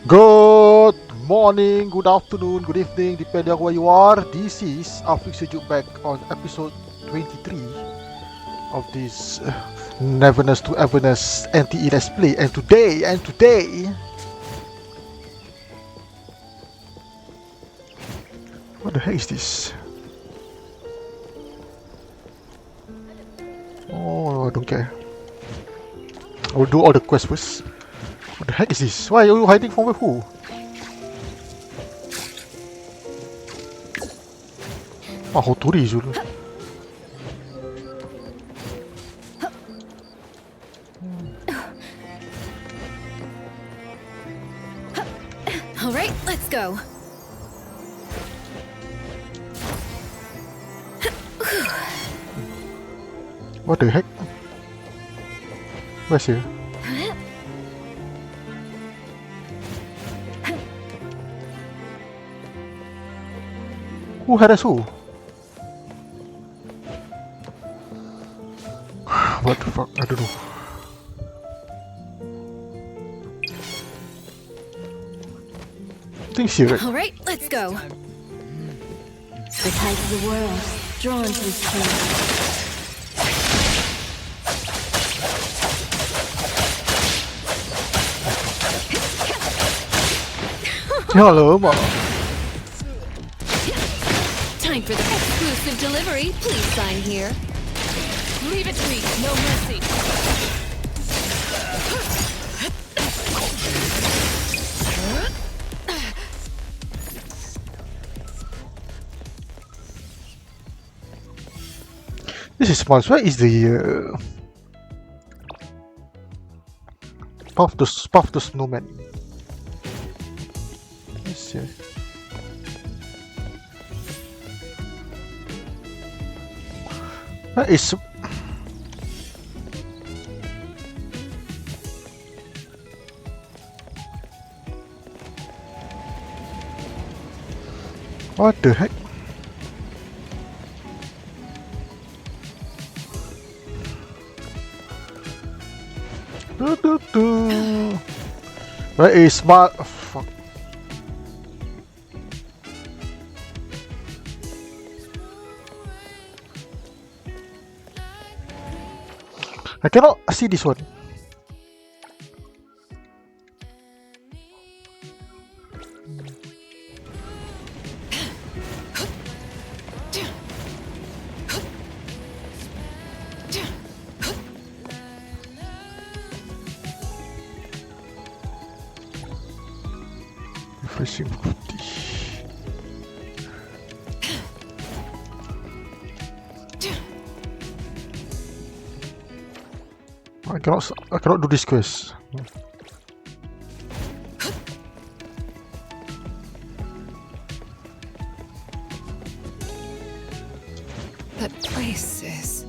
Good morning, good afternoon, good evening, depending on where you are. This is Afik Sejuk back on episode 23 of this Neverness to Everness NTE Let's Play. And today, what the heck is this? Oh, I don't care. I will do all the quests first. What the heck is this? Why are you hiding from who? Ah, Hoturi Zulu. All right, let's go. What the heck? Where's here? Who harassed who? What the fuck? I don't know. Things here, right? All right, let's go. The tide of the world, drawn to this place. Hello, Ma. Time for the exclusive delivery. Please sign here. Leave it to me. No mercy. This is small. Where is the Puff the Snowman? Let's see. Where is? What the heck? Where is smart? Oh, fuck. I cannot see this one. Refreshing 50. I cannot do this quest. That place is...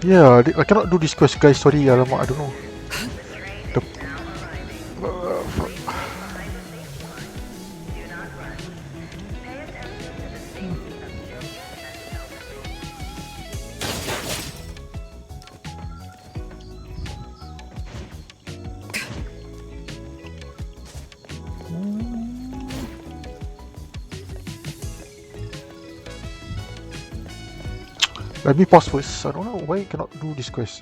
Yeah, I cannot do this quest, guys. Sorry, alamak, I don't know. The, fuck. Let me pause first. I don't know why I cannot do this quest.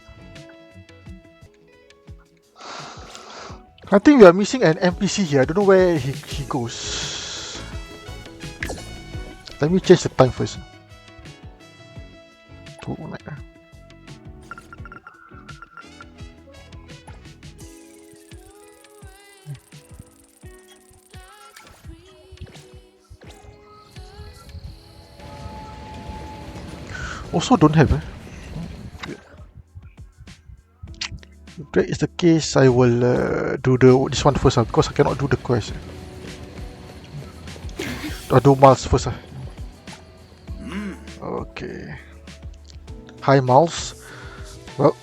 I think we are missing an NPC here. I don't know where he goes. Let me change the time first. To night. Also don't have. If that is the case, I will do this one first because I cannot do the quest. I'll do Miles first. Okay. Hi Miles. Well,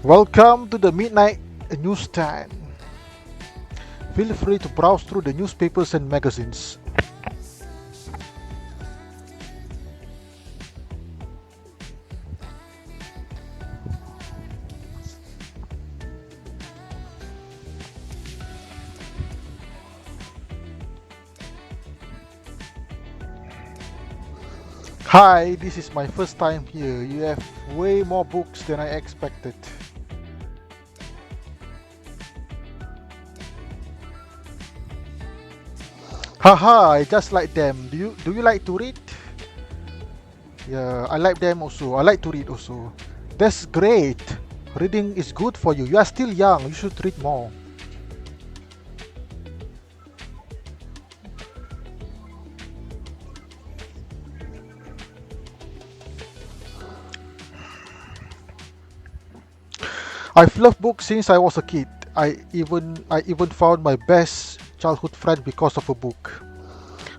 welcome to the Midnight Newsstand. Feel free to browse through the newspapers and magazines. Hi, this is my first time here. You have way more books than I expected. Haha, I just like them. Do you like to read? Yeah, I like them also. I like to read also. That's great. Reading is good for you. You are still young. You should read more. I've loved books since I was a kid. I even found my best childhood friend because of a book.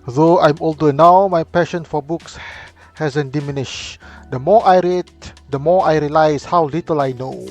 Though I'm older now, my passion for books hasn't diminished. The more I read, the more I realize how little I know.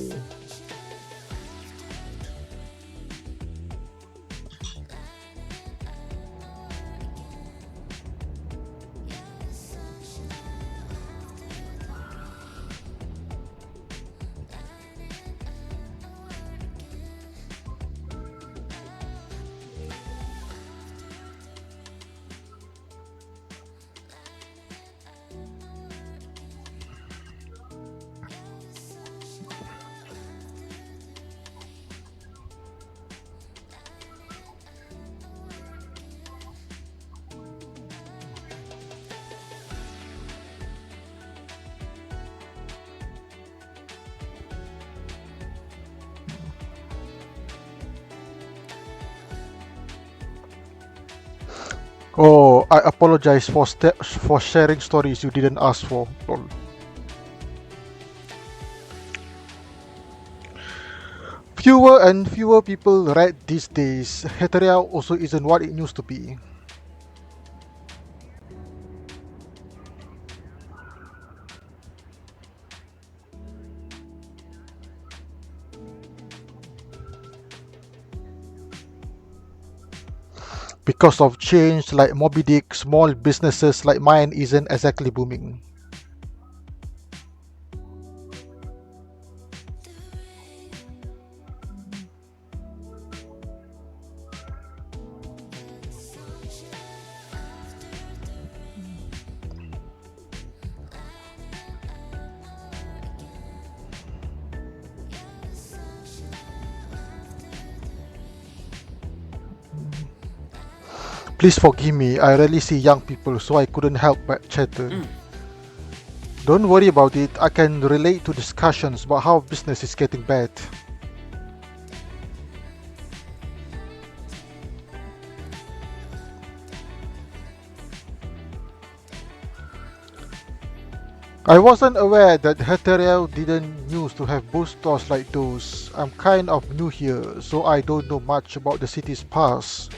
Oh, I apologize for sharing stories you didn't ask for. Lol. Fewer and fewer people read these days. Heteria also isn't what it used to be. Because of change like Moby Dick, small businesses like mine isn't exactly booming. Please forgive me, I rarely see young people, so I couldn't help but chatter. Don't worry about it, I can relate to discussions about how business is getting bad. I wasn't aware that Heteria didn't used to have bookstores like those. I'm kind of new here, so I don't know much about the city's past.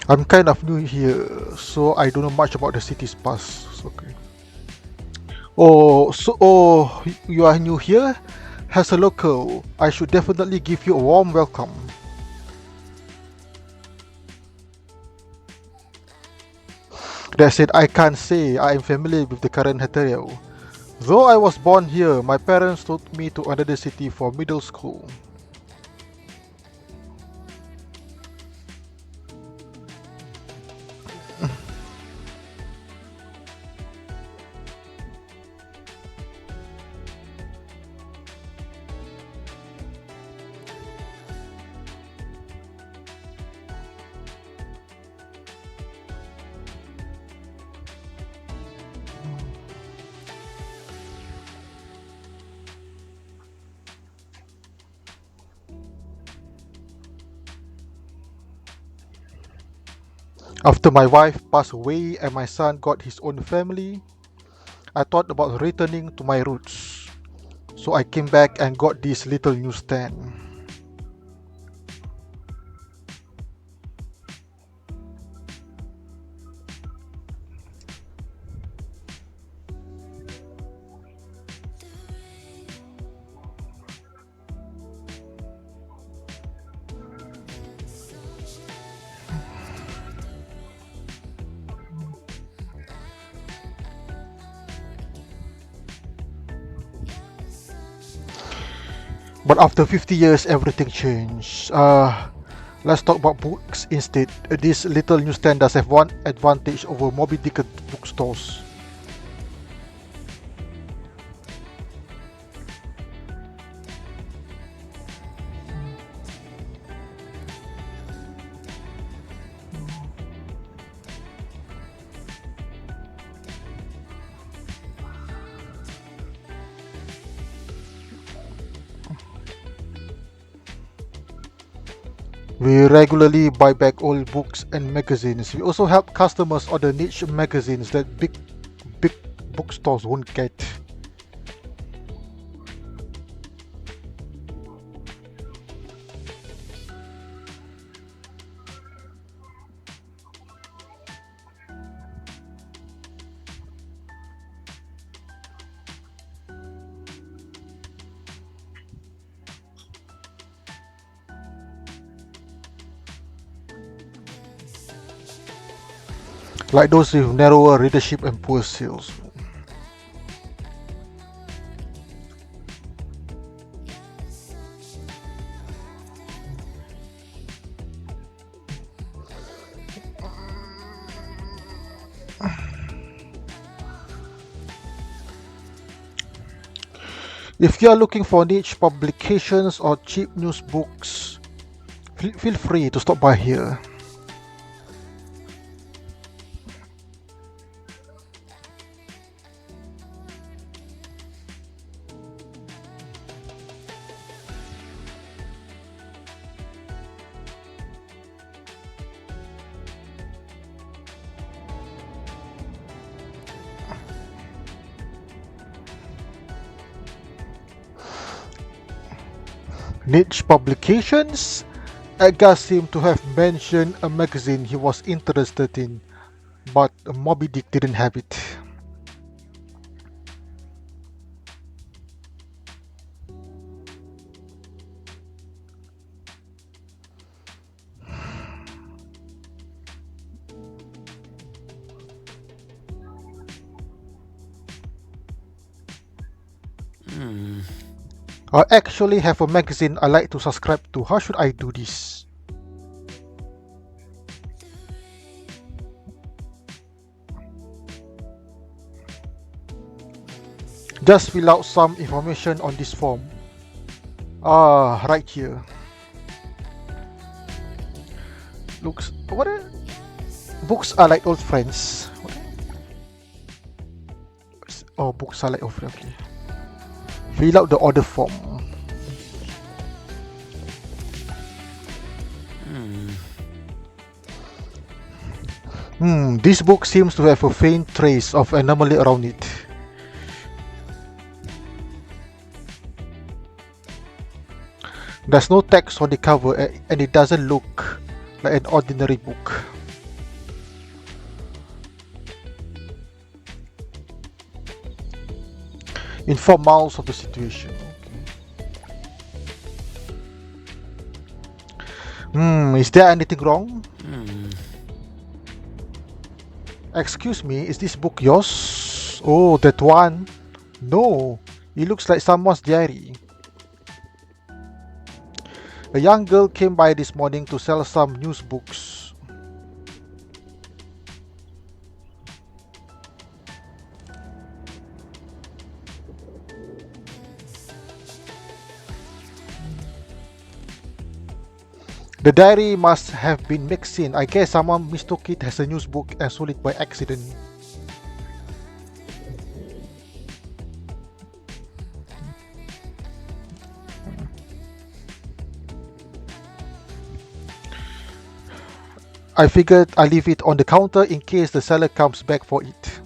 I'm kind of new here, so I don't know much about the city's past. Okay. You are new here? As a local, I should definitely give you a warm welcome. That said, I can't say I am familiar with the current Heterio. Though I was born here, my parents took me to another city for middle school. After my wife passed away and my son got his own family, I thought about returning to my roots. So I came back and got this little newsstand. But after 50 years, everything changed. Let's talk about books instead. This little newsstand does have one advantage over Moby Dick bookstores. We regularly buy back old books and magazines. We also help customers order niche magazines that big bookstores won't get. Like those with narrower readership and poor sales. If you are looking for niche publications or cheap news books, feel free to stop by here. Niche publications? Edgar seemed to have mentioned a magazine he was interested in, but Moby Dick didn't have it. I actually have a magazine I like to subscribe to. How should I do this? Just fill out some information on this form. Right here. Looks what? Books are like old friends. Oh, books are like old friends. Okay. Fill out the order form. This book seems to have a faint trace of anomaly around it. There's no text on the cover and it doesn't look like an ordinary book. Inform Mouse of the situation. Okay. Is there anything wrong? Excuse me, is this book yours? Oh, that one? No, it looks like someone's diary. A young girl came by this morning to sell some news books. The diary must have been mixed in. I guess someone mistook it as a news book and sold it by accident. I figured I'll leave it on the counter in case the seller comes back for it.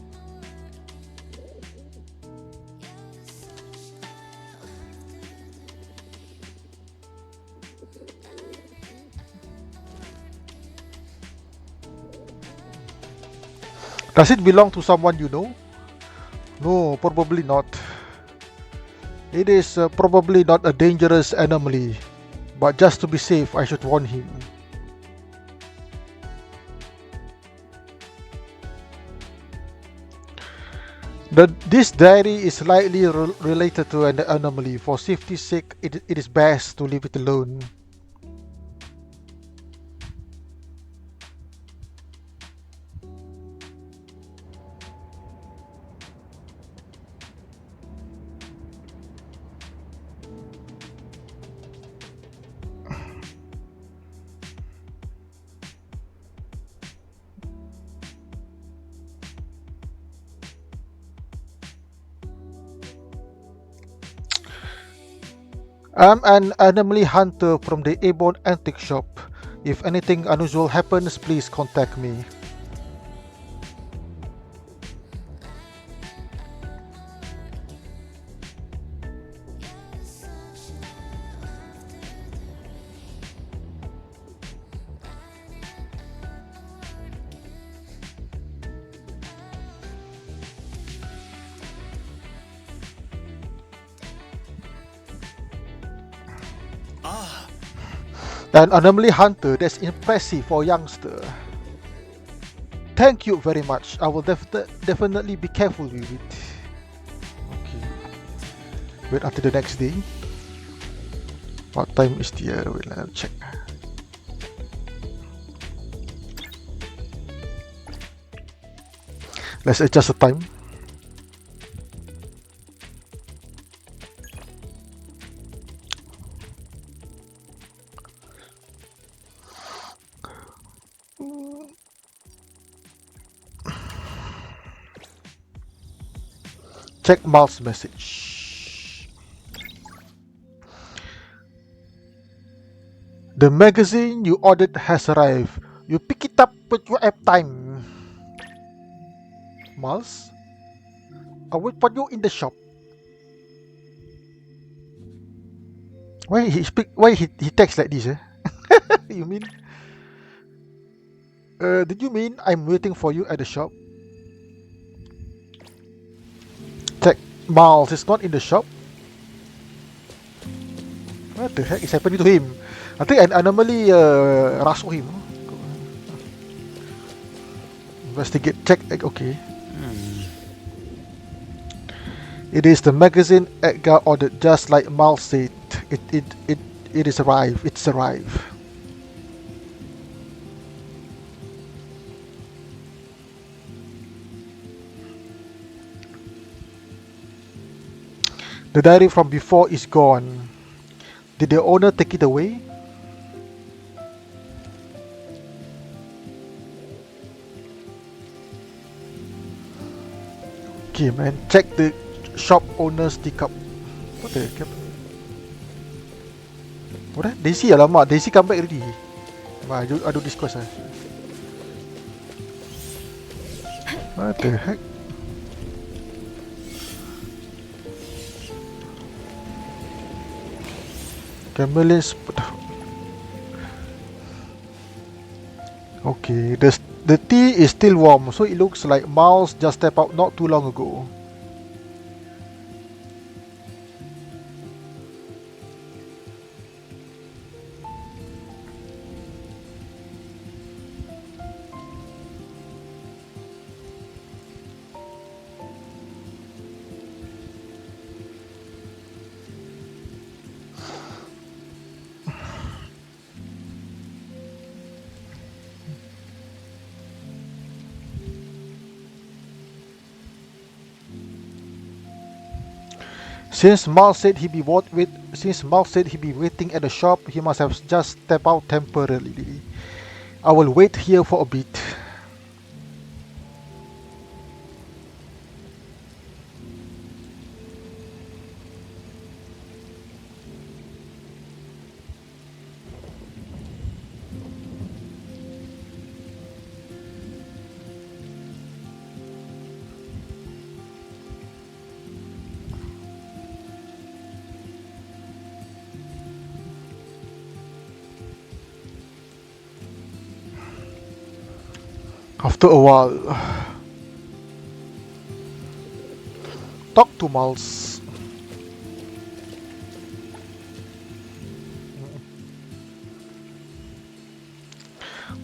Does it belong to someone you know? No, probably not. It is probably not a dangerous anomaly, but just to be safe, I should warn him. This diary is likely related to an anomaly. For safety's sake, it is best to leave it alone. I'm an anomaly hunter from the Avon Antique Shop. If anything unusual happens, please contact me. An anomaly hunter, that's impressive for a youngster. Thank you very much. I will definitely be careful with it. Okay. Wait until the next day. What time is the wait, I'll check. Let's adjust the time. Check Miles' message. The magazine you ordered has arrived. You pick it up when you have time. Miles, I'll wait for you in the shop. Why he text like this? You mean? Did you mean I'm waiting for you at the shop? Check. Miles is not in the shop. What the heck is happening to him? I think an anomaly rustled him. Investigate. Check. Okay. It is the magazine Edgar ordered, just like Miles said. It is arrived. It's arrived. The diary from before is gone. Did the owner take it away? Okay, man. Check the shop owner's teacup. What the heck? What that? Daisy, alamak. Daisy come back already. I do this quest. What the heck? Chameleon's... Okay, the tea is still warm, so it looks like Miles just stepped out not too long ago. Since Miles said he'd be waiting at the shop, he must have just stepped out temporarily. I will wait here for a bit. After a while, talk to Miles.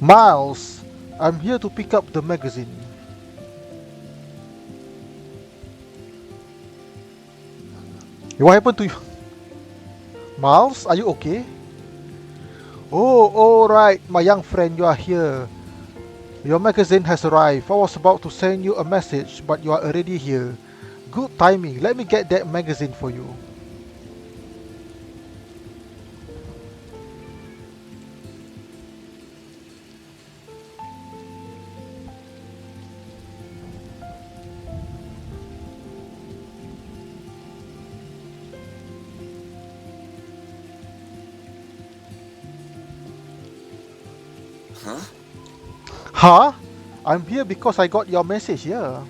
Miles, I'm here to pick up the magazine. What happened to you? Miles, are you okay? Oh, alright, my young friend, you are here. Your magazine has arrived. I was about to send you a message, but you are already here. Good timing. Let me get that magazine for you. Huh? Huh? I'm here because I got your message, yeah.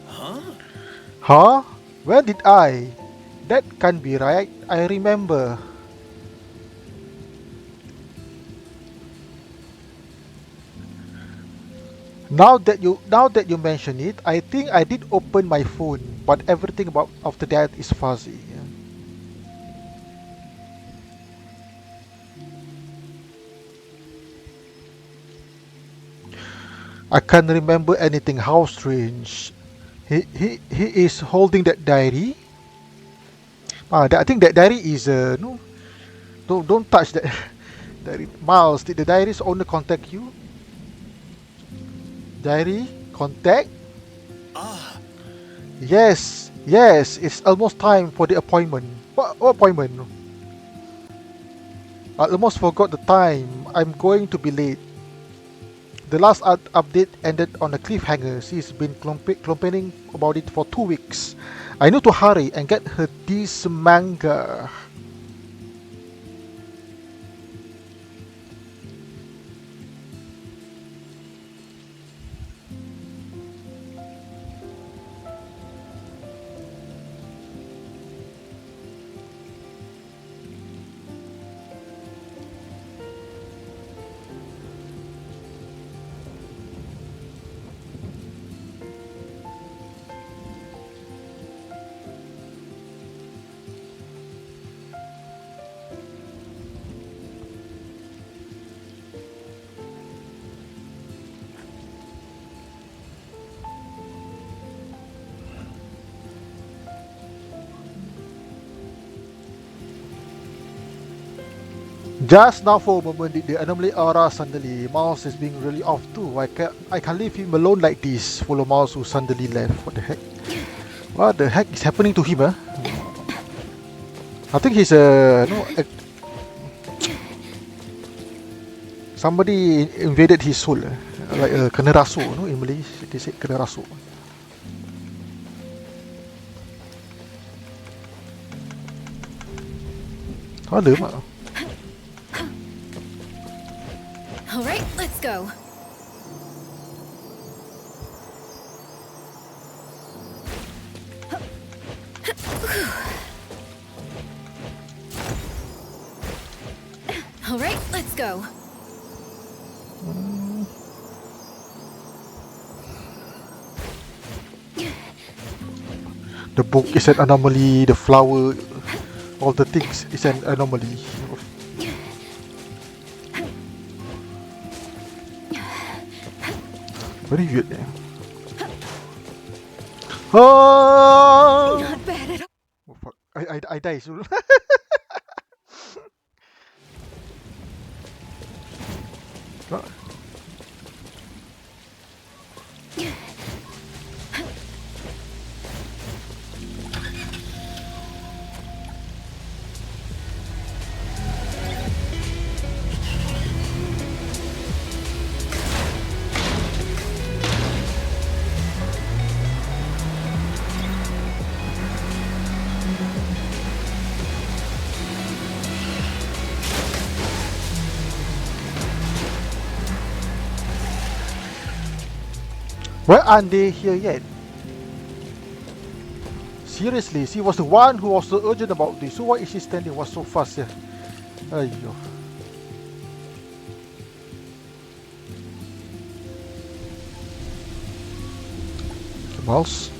Huh? Huh? When did I? That can't be right. I remember. Now that you mention it, I think I did open my phone, but everything about after that is fuzzy. Yeah. I can't remember anything. How strange. He is holding that diary. I think that diary is no. Don't touch that diary. Miles, did the diary's owner contact you? Diary contact? Ah, Yes, yes. It's almost time for the appointment. What appointment? I almost forgot the time. I'm going to be late. The last update ended on a cliffhanger. She's been complaining about it for 2 weeks. I need to hurry and get her this manga. Just now for a moment did the anomaly aura suddenly. Mouse is being really off too. I can't leave him alone like this. Follow Mouse who suddenly left. What the heck? What the heck is happening to him, huh? I think he's no somebody invaded his soul. Like kena rasuk, no? In Malay they say kena rasuk. Ada mak. All right, let's go. All right, let's go. The book is an anomaly. The flower, all the things is an anomaly. Very weird. Oh, Not bad at all. oh fuck! I die soon. Why aren't they here yet? Seriously, she was the one who was so urgent about this. So why is she standing? Was so fast? Yeah. Aiyo. Mouse.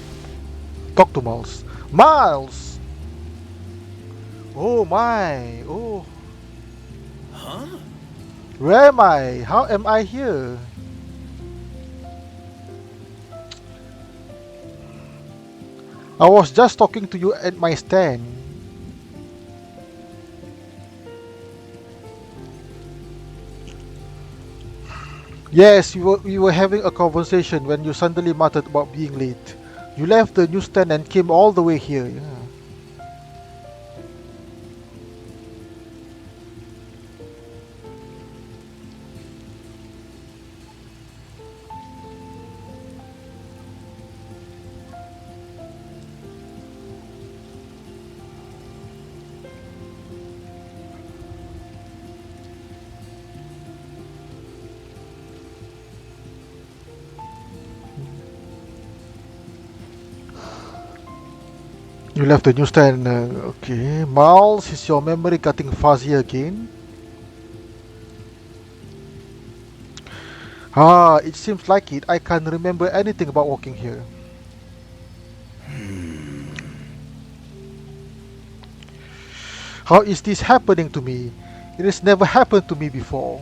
Talk to Miles. Miles! Oh my! Oh, Huh? where am I? How am I here? I was just talking to you at my stand. Yes, we were having a conversation when you suddenly muttered about being late. You left the newsstand and came all the way here. Yeah. You left the newsstand. Okay. Miles, is your memory getting fuzzy again? Ah, it seems like it. I can't remember anything about walking here. How is this happening to me? It has never happened to me before.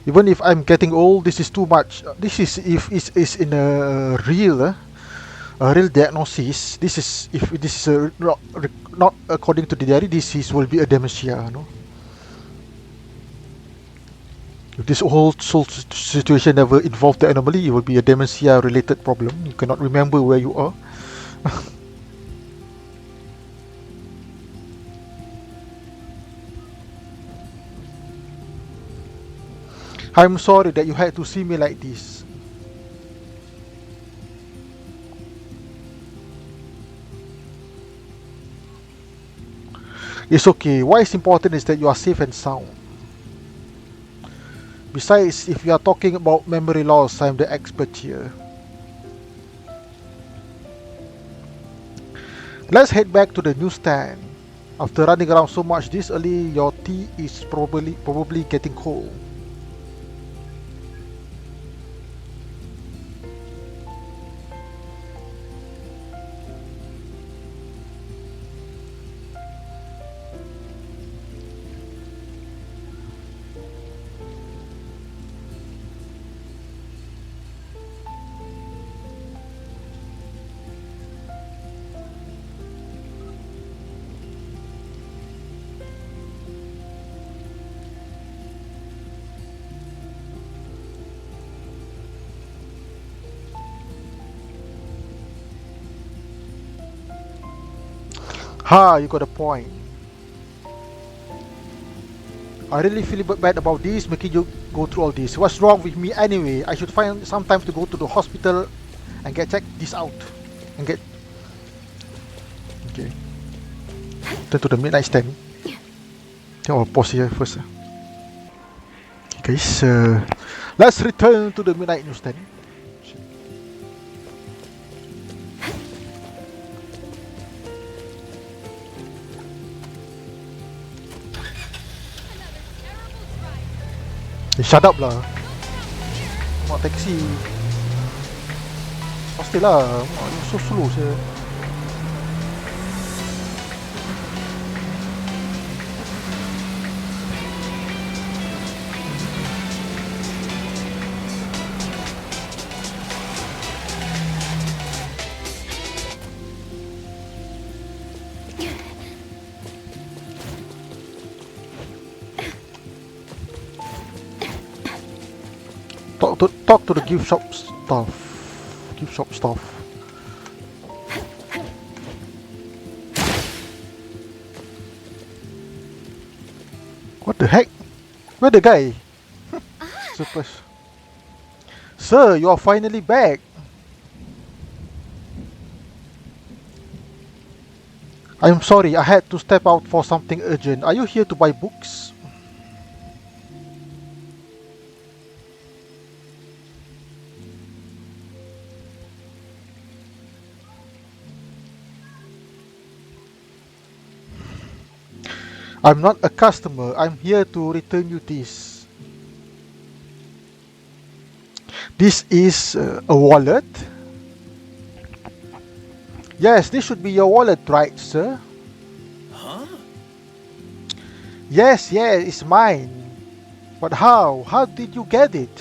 Even if I'm getting old, this is too much. This is if is in a real diagnosis. This is if this is not according to the diary. This is will be a dementia. No, if this whole situation never involved the anomaly, it will be a dementia related problem. You cannot remember where you are. I'm sorry that you had to see me like this. It's okay. What is important is that you are safe and sound. Besides, if you are talking about memory loss, I'm the expert here. Let's head back to the newsstand. After running around so much this early, your tea is probably getting cold. Ha, you got a point. I really feel bad about this, making you go through all this. What's wrong with me anyway? I should find some time to go to the hospital and get check this out. And get... Okay. Turn to the midnight stand. I'll pause here first. Okay guys, let's return to the midnight newsstand. Shut up lah. Mak taxi. Pastilah. Mak you so slow sih. Talk to the gift shop staff. Gift shop staff. What the heck? Where the guy? Surprise. Sir, you are finally back. I'm sorry, I had to step out for something urgent. Are you here to buy books? I'm not a customer. I'm here to return you this. This is a wallet. Yes, this should be your wallet, right, sir? Huh? Yes, it's mine. But how? How did you get it?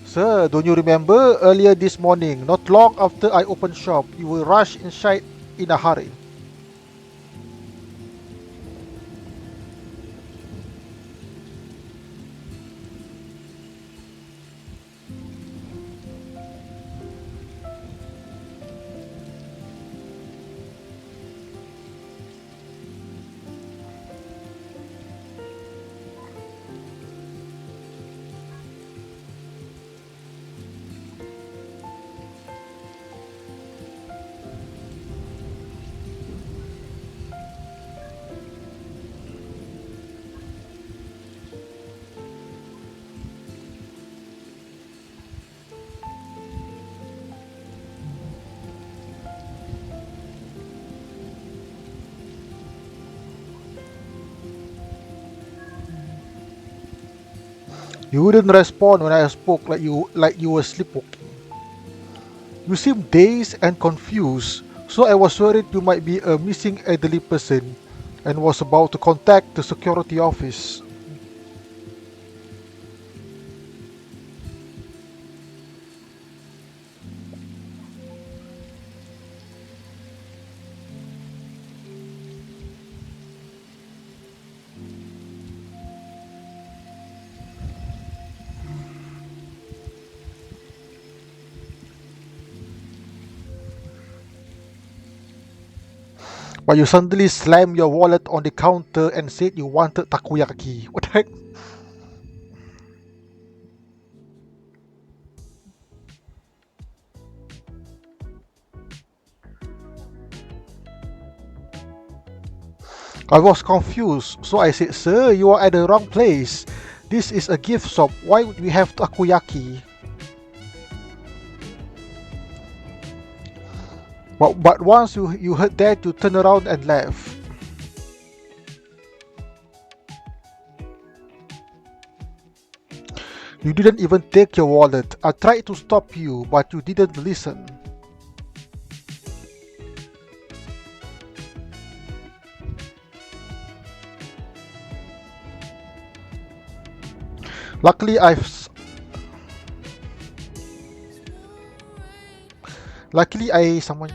Sir, don't you remember earlier this morning, not long after I opened shop, you will rush inside in a hurry. You wouldn't respond when I spoke like you were sleepwalking. You seemed dazed and confused, so I was worried you might be a missing elderly person and was about to contact the security office. But you suddenly slammed your wallet on the counter and said you wanted takoyaki. What the heck? I was confused, so I said, Sir, you are at the wrong place. This is a gift shop. Why would we have takoyaki? But once you heard that, you turned around and left. You didn't even take your wallet. I tried to stop you, but you didn't listen. Luckily, someone.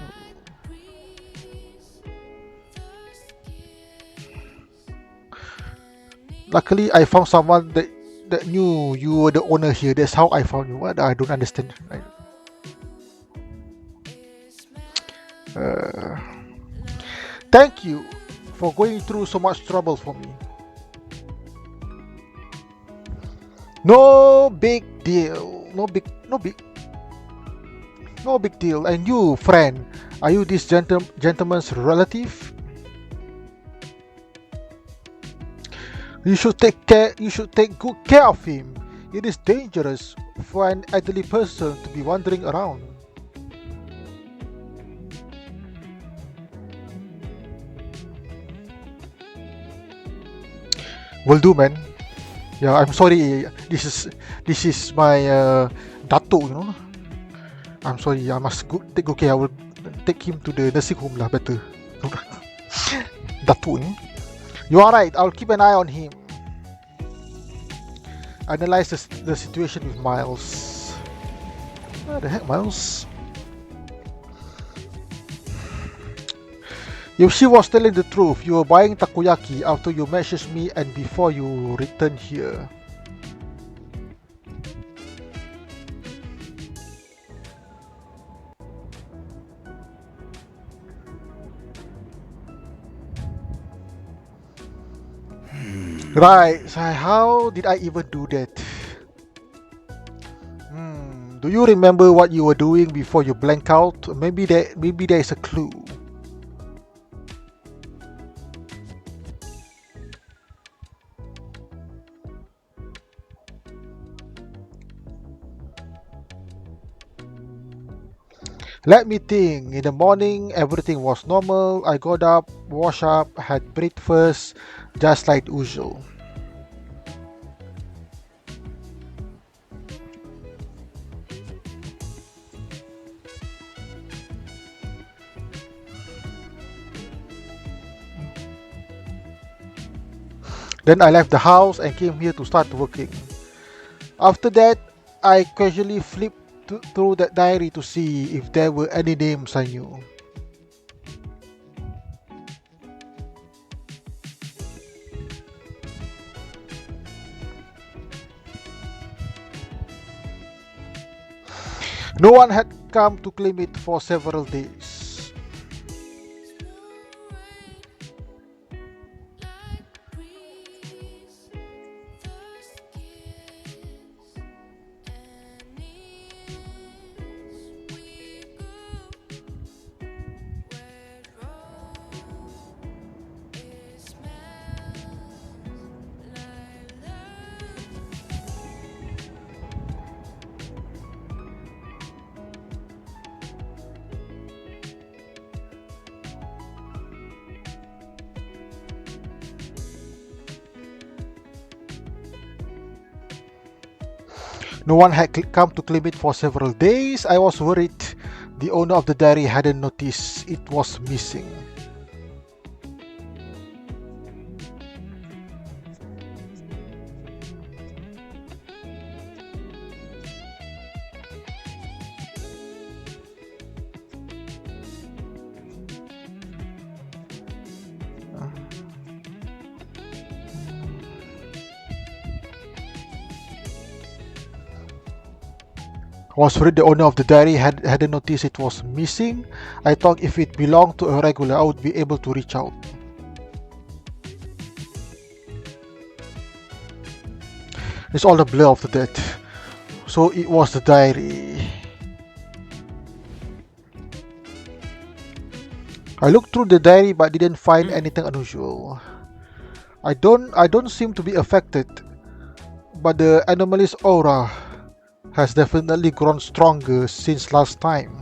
Luckily, I found someone that knew you were the owner here. That's how I found you. What? I don't understand. Uh, Thank you for going through so much trouble for me. No big deal. No big deal. And you, friend, are you this gentleman's relative? You should take care. You should take good care of him. It is dangerous for an elderly person to be wandering around. Will do, man. Yeah, I'm sorry. This is my dato, you know. I'm sorry. I must take good care. I will take him to the nursing home lah. Better. Dato ni. You are right. I'll keep an eye on him. Analyze the situation with Miles. What the heck, Miles? If she was telling the truth, you were buying takoyaki after you messaged me and before you returned here. Right, so how did I even do that? Do you remember what you were doing before you blank out? Maybe there is a clue. Let me think. In the morning, everything was normal. I got up, washed up, had breakfast, just like usual. Then I left the house and came here to start working. After that, I casually flipped through that diary to see if there were any names I knew. No one had come to claim it for several days. No one had come to claim it for several days. I was worried the owner of the diary hadn't noticed it was missing. I was worried the owner of the diary hadn't noticed it was missing. I thought if it belonged to a regular, I would be able to reach out. It's all a blur after that. So it was the diary. I looked through the diary but didn't find anything unusual. I don't seem to be affected, but the anomalous aura has definitely grown stronger since last time.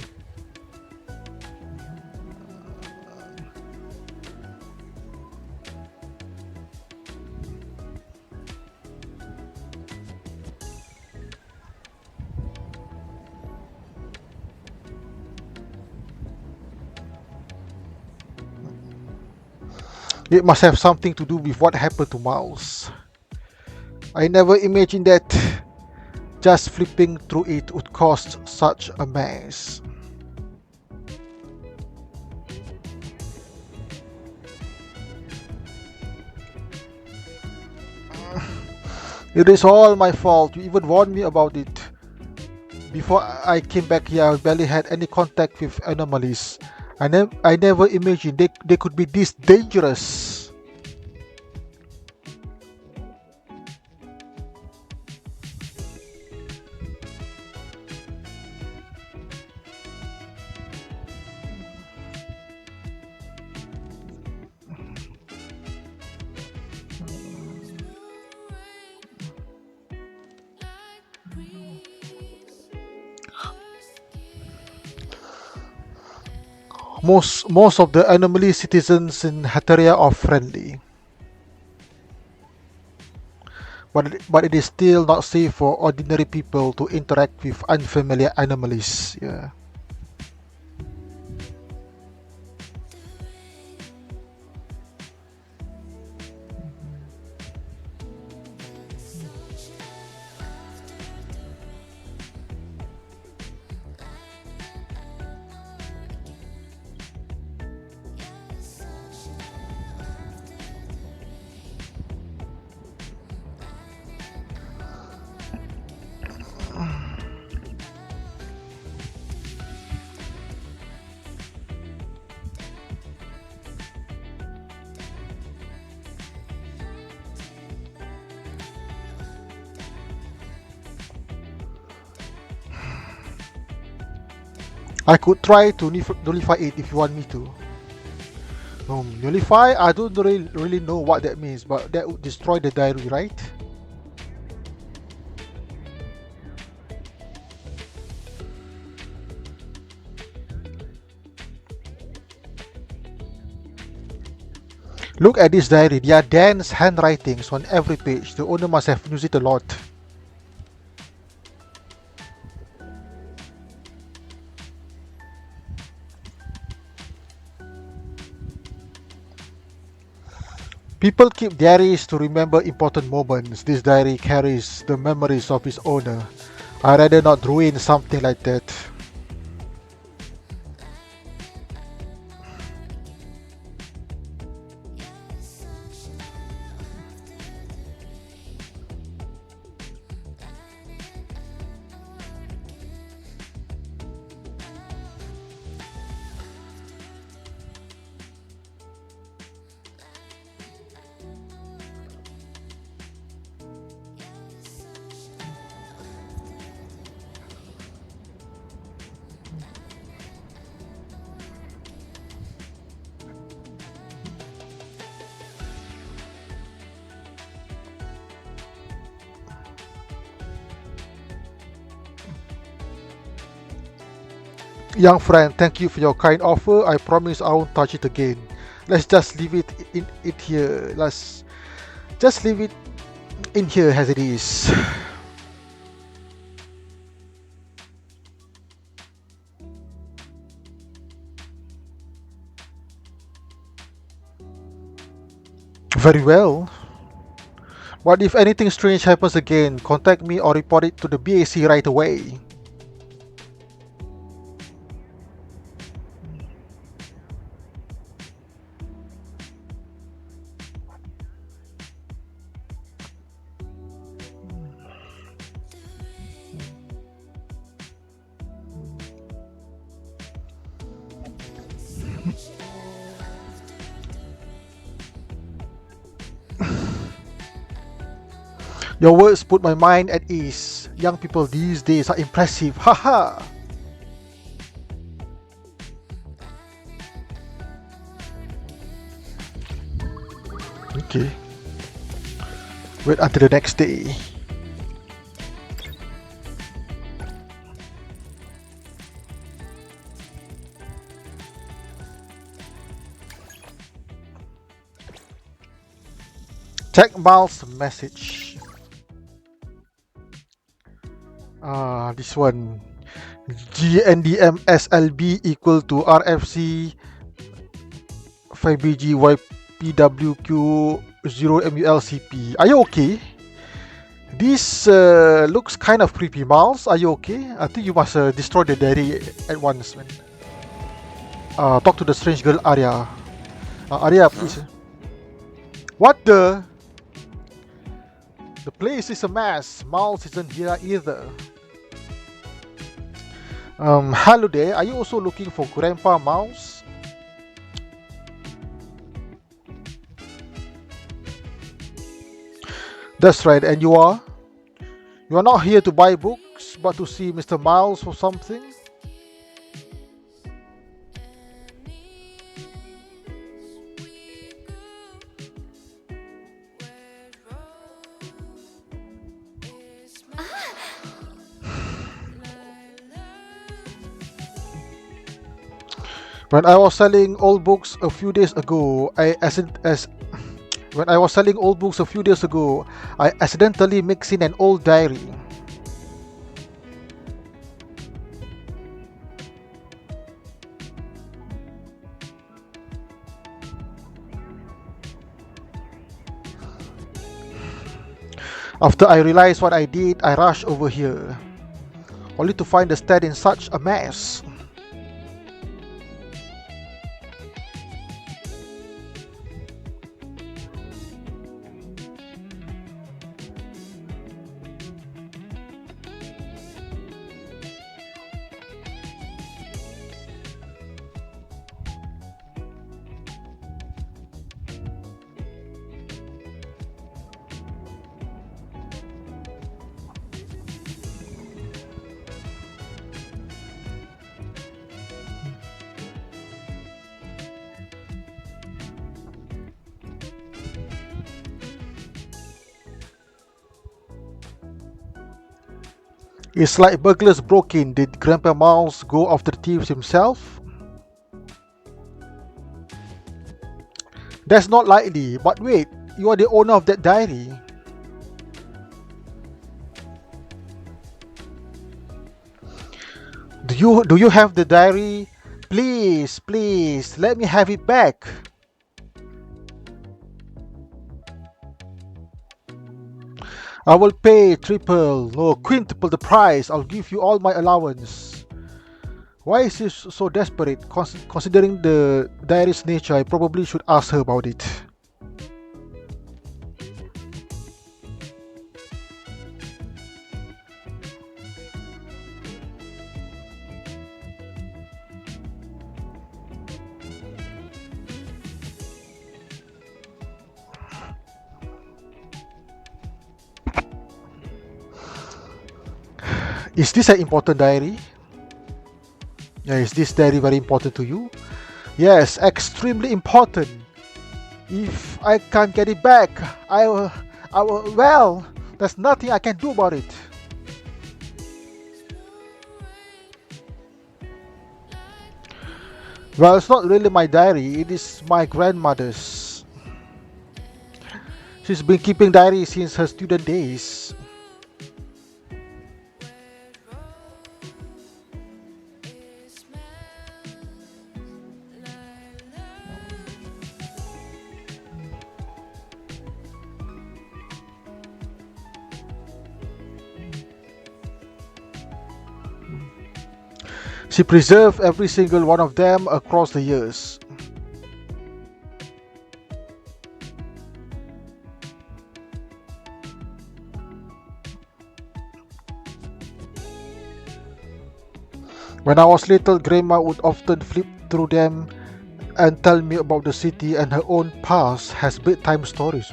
It must have something to do with what happened to Mouse. I never imagined that just flipping through it would cause such a mess. It is all my fault. You even warned me about it. Before I came back here, I barely had any contact with anomalies. I never imagined they could be this dangerous. Most of the anomaly citizens in Hatteria are friendly, but it is still not safe for ordinary people to interact with unfamiliar anomalies. Yeah. I could try to nullify it if you want me to. Nullify? I don't really know what that means, but that would destroy the diary, right? Look at this diary. There are Dan's handwritings on every page. The owner must have used it a lot. People keep diaries to remember important moments. This diary carries the memories of its owner. I'd rather not ruin something like that. Young friend, thank you for your kind offer. I promise I won't touch it again. Let's just leave it in it here. Let's just leave it in here as it is. Very well. What if anything strange happens again? Contact me or report it to the BAC right away. Your words put my mind at ease. Young people these days are impressive. Haha. Okay. Wait until the next day. Check Miles' message. This one. GNDM SLB equal to RFC 5BG YPWQ 0MULCP. Are you okay? This looks kind of creepy, Miles. Are you okay? I think you must destroy the diary at once, man. Talk to the strange girl, Aria. Aria, please. What the? The place is a mess. Miles isn't here either. Hello there. Are you also looking for Grandpa Mouse? That's right, and you are? You are not here to buy books, but to see Mr. Miles or something? When I was selling old books a few days ago, I accidentally mixed in an old diary. After I realized what I did, I rushed over here, only to find the stand in such a mess. It's like burglars broke in. Did Grandpa Mouse go after the thieves himself? That's not likely. But wait, you are the owner of that diary. Do you have the diary? Please, let me have it back. I will pay triple, no, quintuple the price. I'll give you all my allowance. Why is she so desperate? Considering the diary's nature, I probably should ask her about it. Is this an important diary? Yeah, is this diary very important to you? Yes, extremely important. If I can't get it back, well, there's nothing I can do about it. Well, it's not really my diary, it is my grandmother's. She's been keeping diary since her student days. She preserved every single one of them across the years. When I was little, Grandma would often flip through them and tell me about the city and her own past has bedtime stories.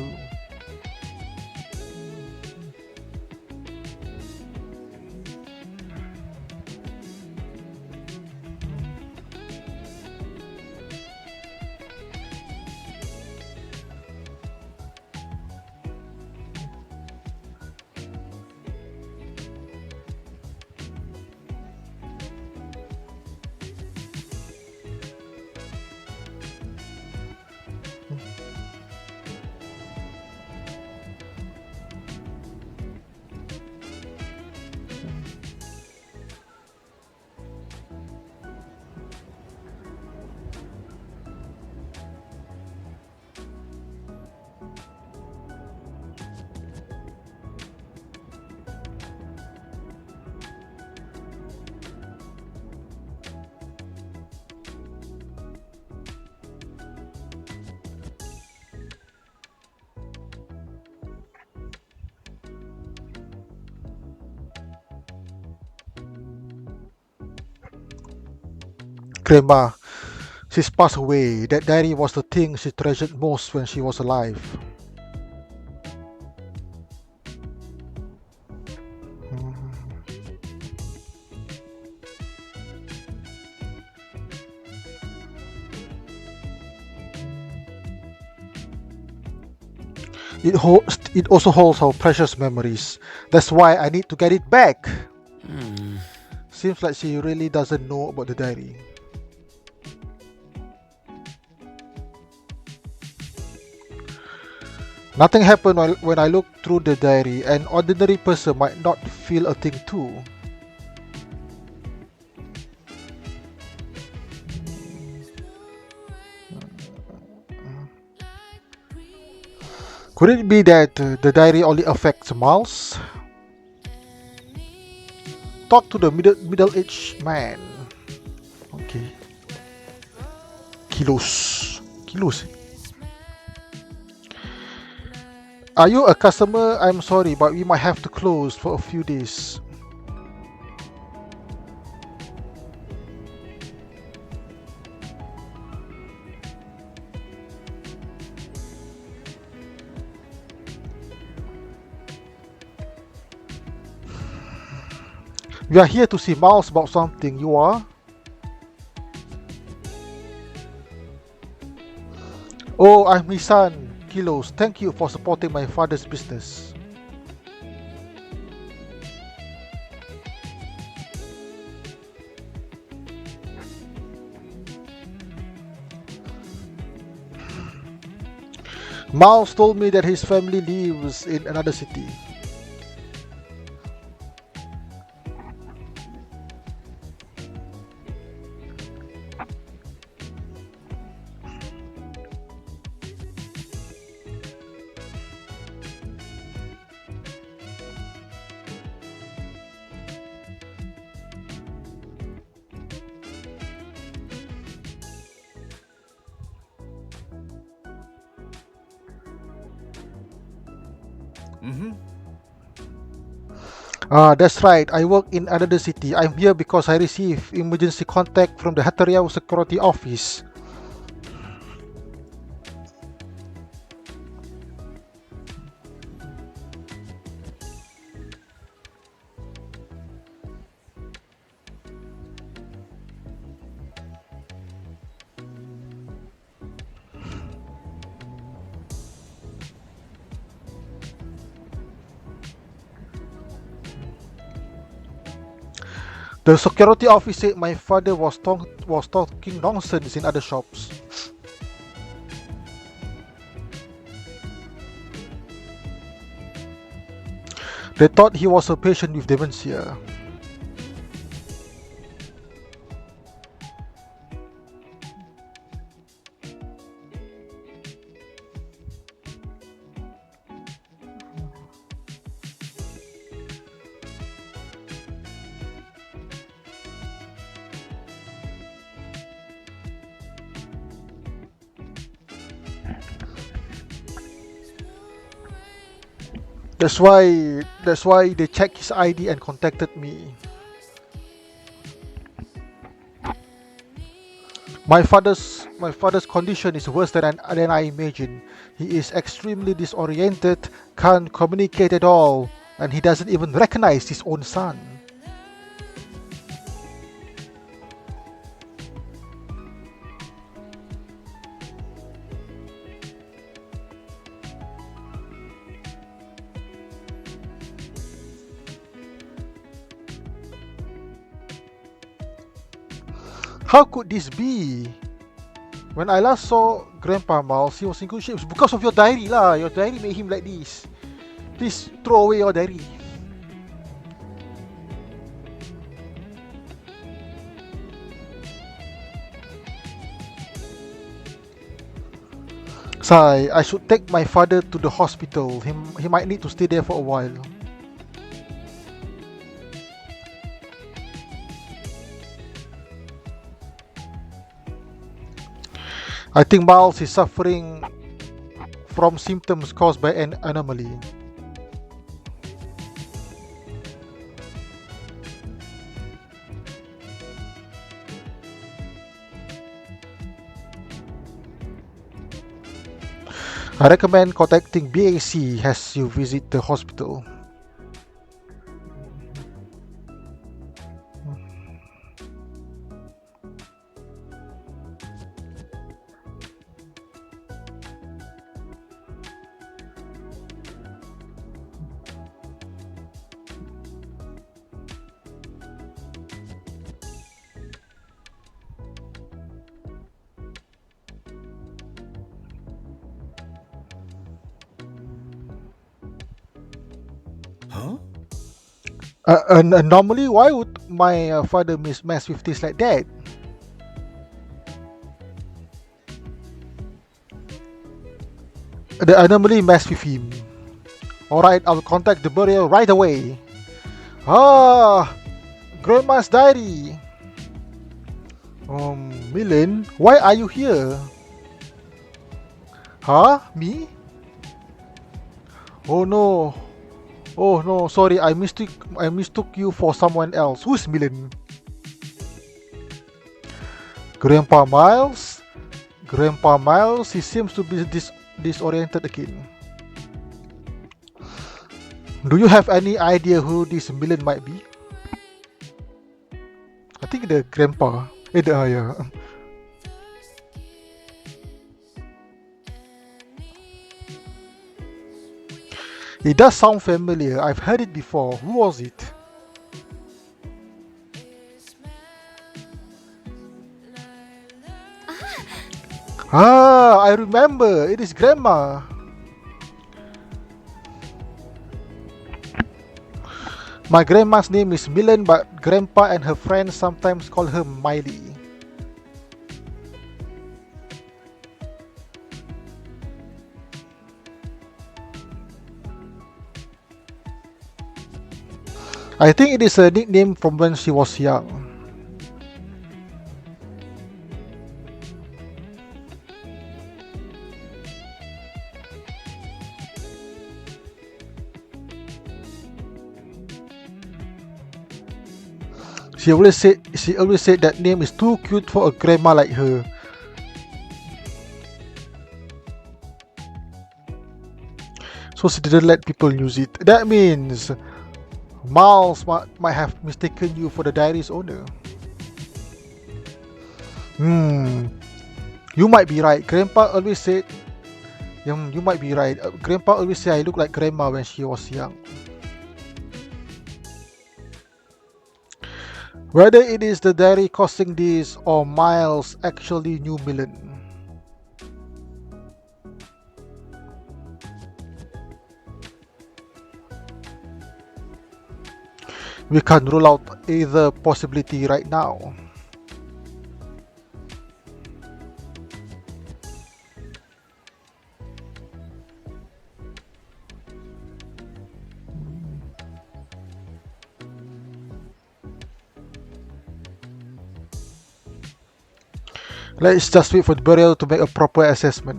Grandma, she's passed away. That diary was the thing she treasured most when she was alive. It also holds our precious memories. That's why I need to get it back. Seems like she really doesn't know about the diary. Nothing happened when I look through the diary. An ordinary person might not feel a thing too. Could it be that the diary only affects Miles? Talk to the middle-aged man. Okay. Kilos. Are you a customer? I'm sorry, but we might have to close for a few days. We are here to see Miles about something. You are? Oh, I'm his son, Kilos. Thank you for supporting my father's business. Miles told me that his family lives in another city. That's right. I work in another city. I'm here because I received emergency contact from the Hatariao security office. The security officer said my father was talking nonsense in other shops. They thought he was a patient with dementia. That's why they checked his ID and contacted me. My father's condition is worse than I imagined. He is extremely disoriented, can't communicate at all, and he doesn't even recognize his own son. How could this be? When I last saw Grandpa Miles, he was in good shape. It's because of your diary lah. Your diary made him like this. Please throw away your diary. Sai, I should take my father to the hospital. He might need to stay there for a while. I think Miles is suffering from symptoms caused by an anomaly. I recommend contacting BAC as you visit the hospital. Huh? Normally, why would my father mess with this like that? The anomaly mess with him. Alright, I'll contact the burial right away. Ah, Grandma's diary. Milan, why are you here? Huh? Me? Oh no. Oh no, sorry, I mistook you for someone else. Who's Milan? Grandpa Miles? Grandpa Miles, he seems to be disoriented again. Do you have any idea who this Milan might be? I think the grandpa. Yeah. It does sound familiar. I've heard it before. Who was it? I remember. It is Grandma. My grandma's name is Milan, but Grandpa and her friends sometimes call her Miley. I think it is a nickname from when she was young. She always said that name is too cute for a grandma like her. So she didn't let people use it. That means Miles might have mistaken you for the diary's owner. Hmm. You might be right. Grandpa always said. You might be right. Grandpa always said I look like grandma when she was young. Whether it is the diary causing this or Miles actually knew Millen. We can't rule out either possibility right now. Let's just wait for the burial to make a proper assessment.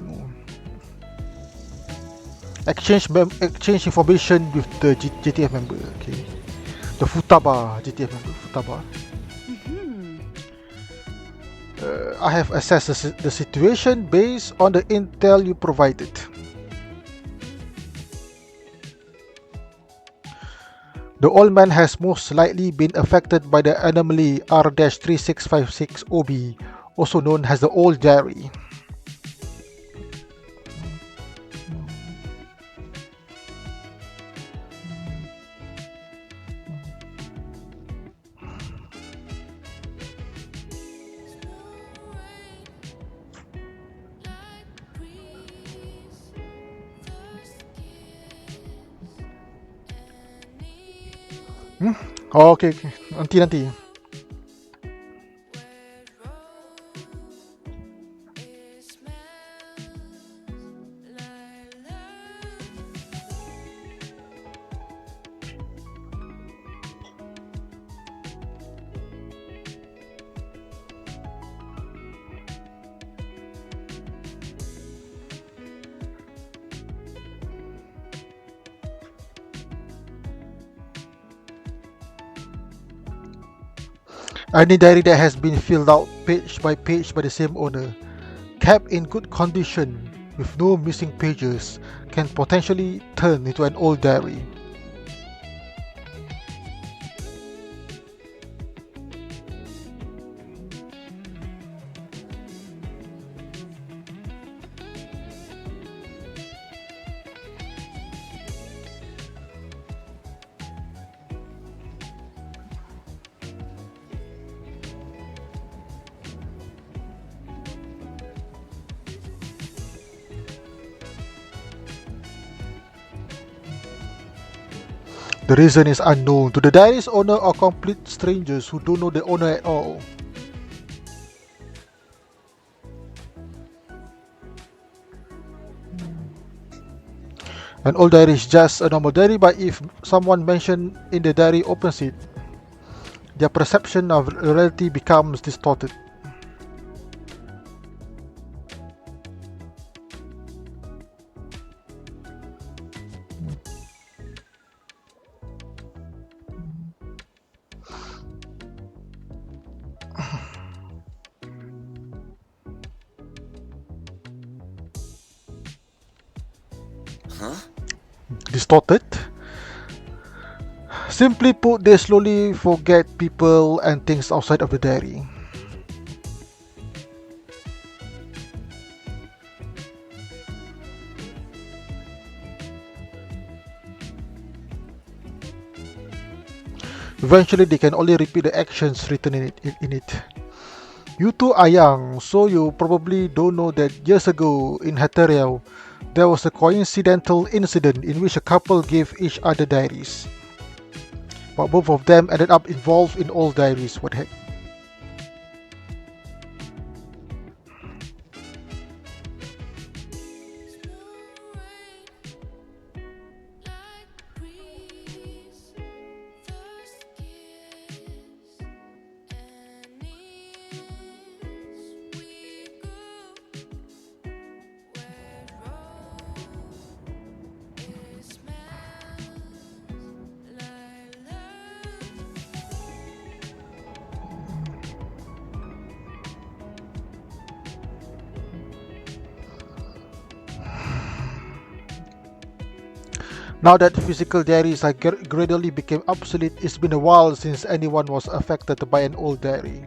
Exchange information with the JTF member. Okay. The Futaba JTF member. Futaba. I have assessed the situation based on the intel you provided. The old man has most likely been affected by the anomaly R-3656OB, also known as the Old Diary. Oh, okay. Nanti. Any diary that has been filled out page by page by the same owner, kept in good condition with no missing pages, can potentially turn into an old diary. The reason is unknown to the diary's owner or complete strangers who don't know the owner at all. An old diary is just a normal diary, but if someone mentioned in the diary opens it, their perception of reality becomes distorted. Distorted? Simply put, they slowly forget people and things outside of the diary. Eventually, they can only repeat the actions written in it. You two are young, so you probably don't know that years ago in Hatariao, there was a coincidental incident in which a couple gave each other diaries. But both of them ended up involved in old diaries. What the heck? Now that physical diaries are gradually became obsolete, it's been a while since anyone was affected by an old diary.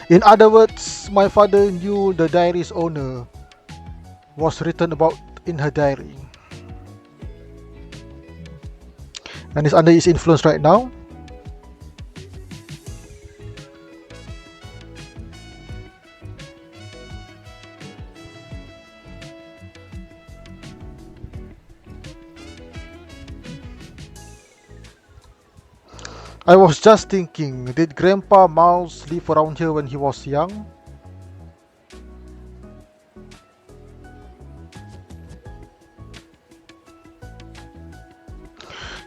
In other words, my father knew the diary's owner was written about in her diary and is under his influence right now. I was just thinking, did Grandpa Mouse live around here when he was young?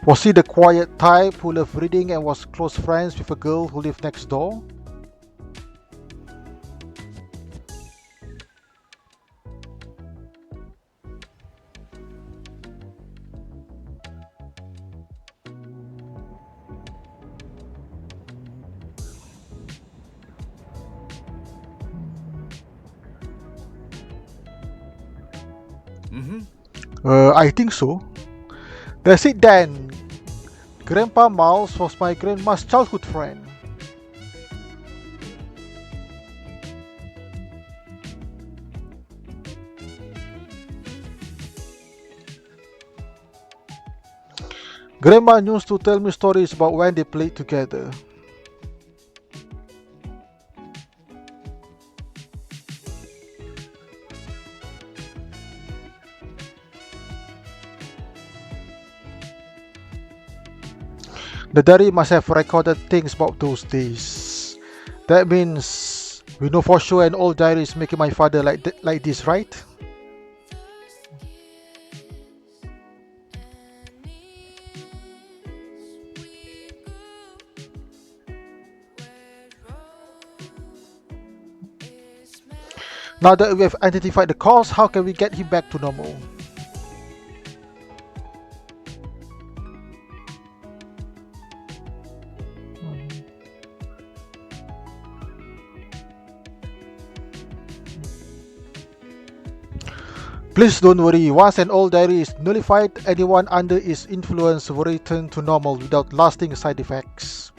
Was he the quiet type who loved reading and was close friends with a girl who lived next door? I think so. That's it then. Grandpa Mouse was my grandma's childhood friend. Grandma used to tell me stories about when they played together. The diary must have recorded things about those days. That means we know for sure an old diary is making my father like this, right? Now that we have identified the cause, how can we get him back to normal? Please don't worry, once an old diary is nullified, anyone under its influence will return to normal without lasting side effects.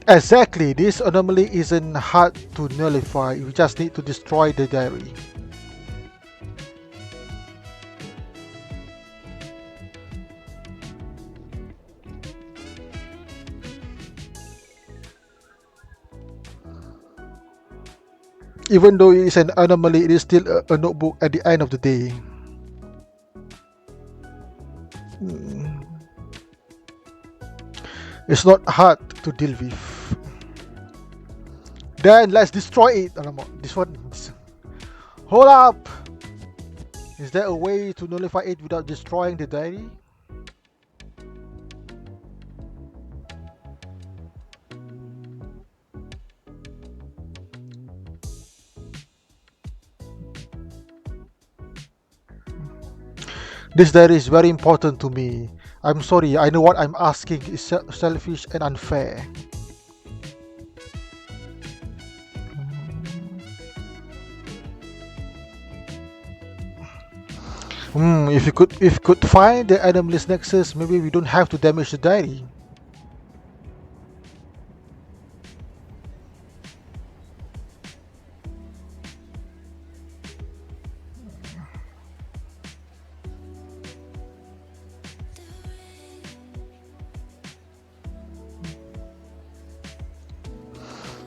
Exactly, this anomaly isn't hard to nullify, we just need to destroy the diary. Even though it is an anomaly, it is still a notebook at the end of the day. It's not hard to deal with. Then let's destroy it. This one. Hold up! Is there a way to nullify it without destroying the diary? This diary is very important to me. I'm sorry, I know what I'm asking is selfish and unfair. If you could find the anomalous nexus, maybe we don't have to damage the diary.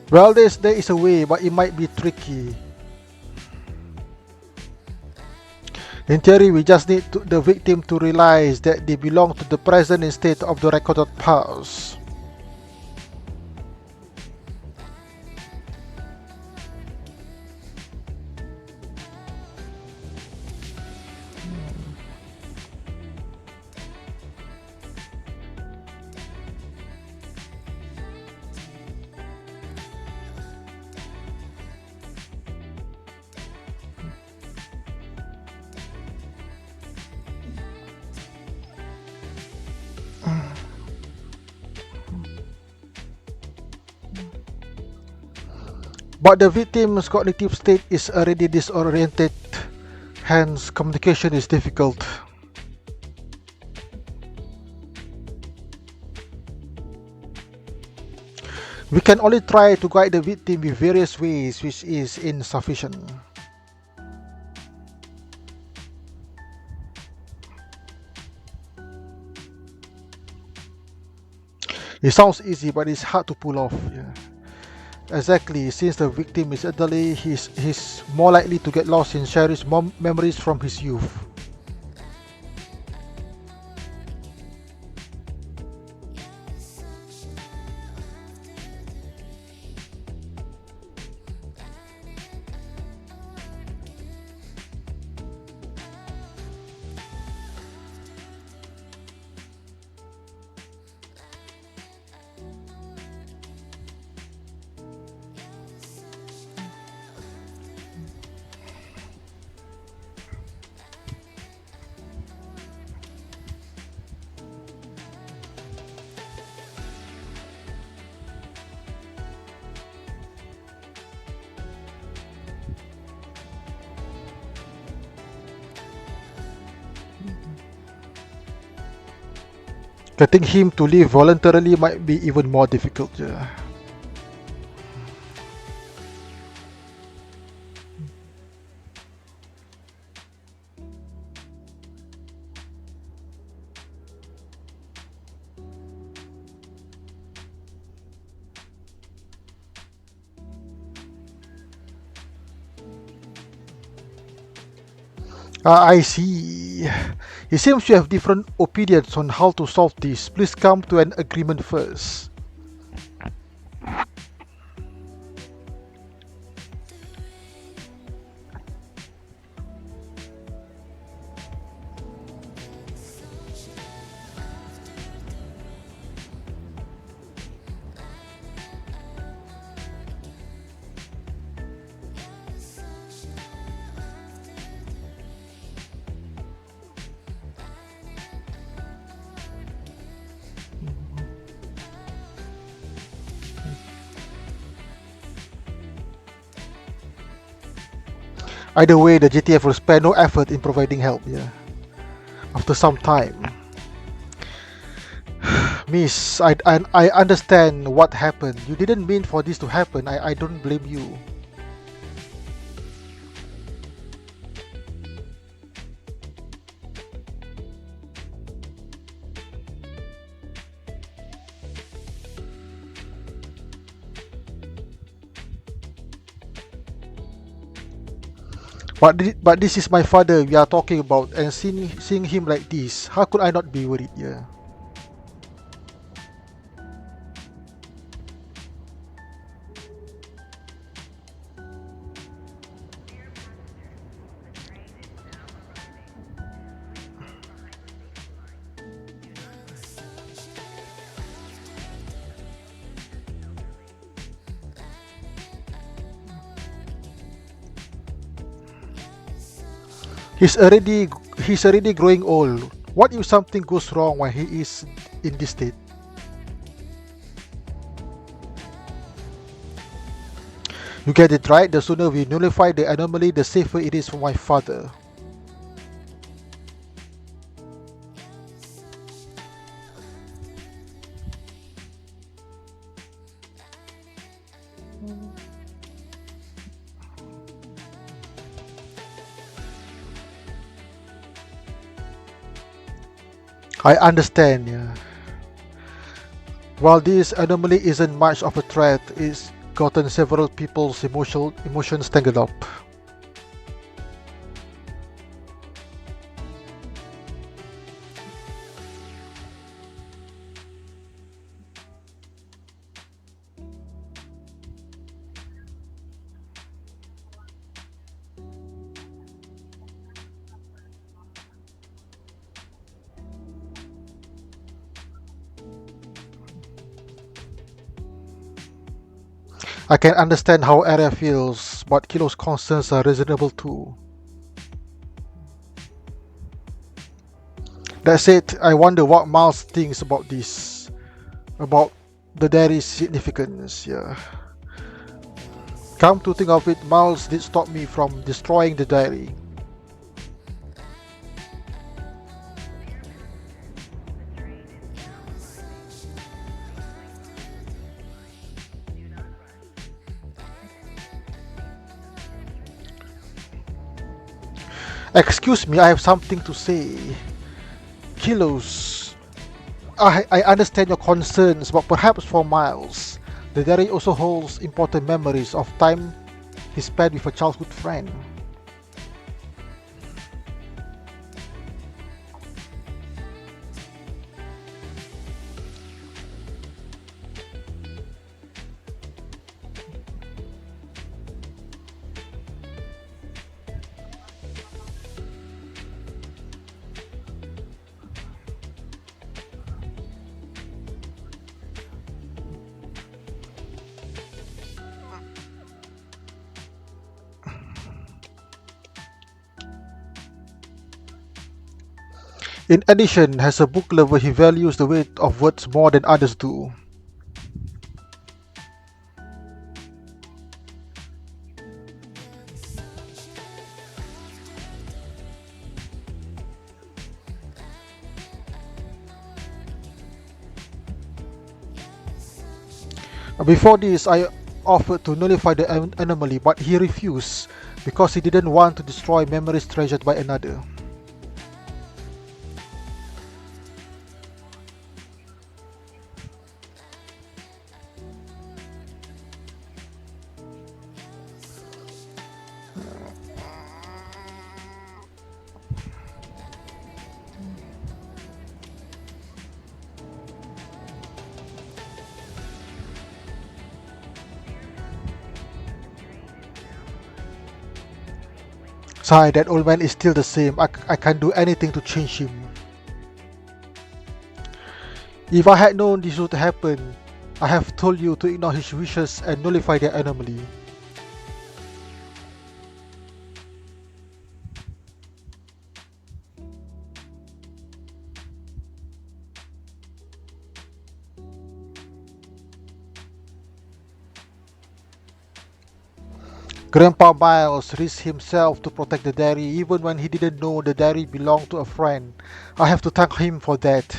Well, there is a way, but it might be tricky. In theory, we just need the victim to realize that they belong to the present instead of the recorded past. But the victim's cognitive state is already disoriented, hence communication is difficult. We can only try to guide the victim in various ways, which is insufficient. It sounds easy, but it's hard to pull off. Yeah. Exactly, since the victim is elderly, he's more likely to get lost in cherished memories from his youth. Getting him to leave voluntarily might be even more difficult. Yeah. I see. It seems you have different opinions on how to solve this. Please come to an agreement first. Either way, the GTF will spare no effort in providing help. Yeah. After some time. Miss, I understand what happened. You didn't mean for this to happen. I don't blame you. But this is my father we are talking about, and seeing him like this, how could I not be worried? Yeah. He's already growing old. What if something goes wrong while he is in this state? You get it right. The sooner we nullify the anomaly, the safer it is for my father. I understand, yeah. While this anomaly isn't much of a threat, gotten several people's emotions tangled up. I can understand how Aria feels, but Kilo's concerns are reasonable too. That said, I wonder what Miles thinks about this, about the diary's significance. Yeah. Come to think of it, Miles did stop me from destroying the diary. Excuse me, I have something to say. Kilos, I understand your concerns, but perhaps for Miles, the diary also holds important memories of time he spent with a childhood friend. In addition, as a book lover, he values the weight of words more than others do. Before this, I offered to nullify the anomaly, but he refused because he didn't want to destroy memories treasured by another. Sigh, that old man is still the same. I can't do anything to change him. If I had known this would happen, I have told you to ignore his wishes and nullify the anomaly. Grandpa Miles risked himself to protect the diary even when he didn't know the diary belonged to a friend. I have to thank him for that.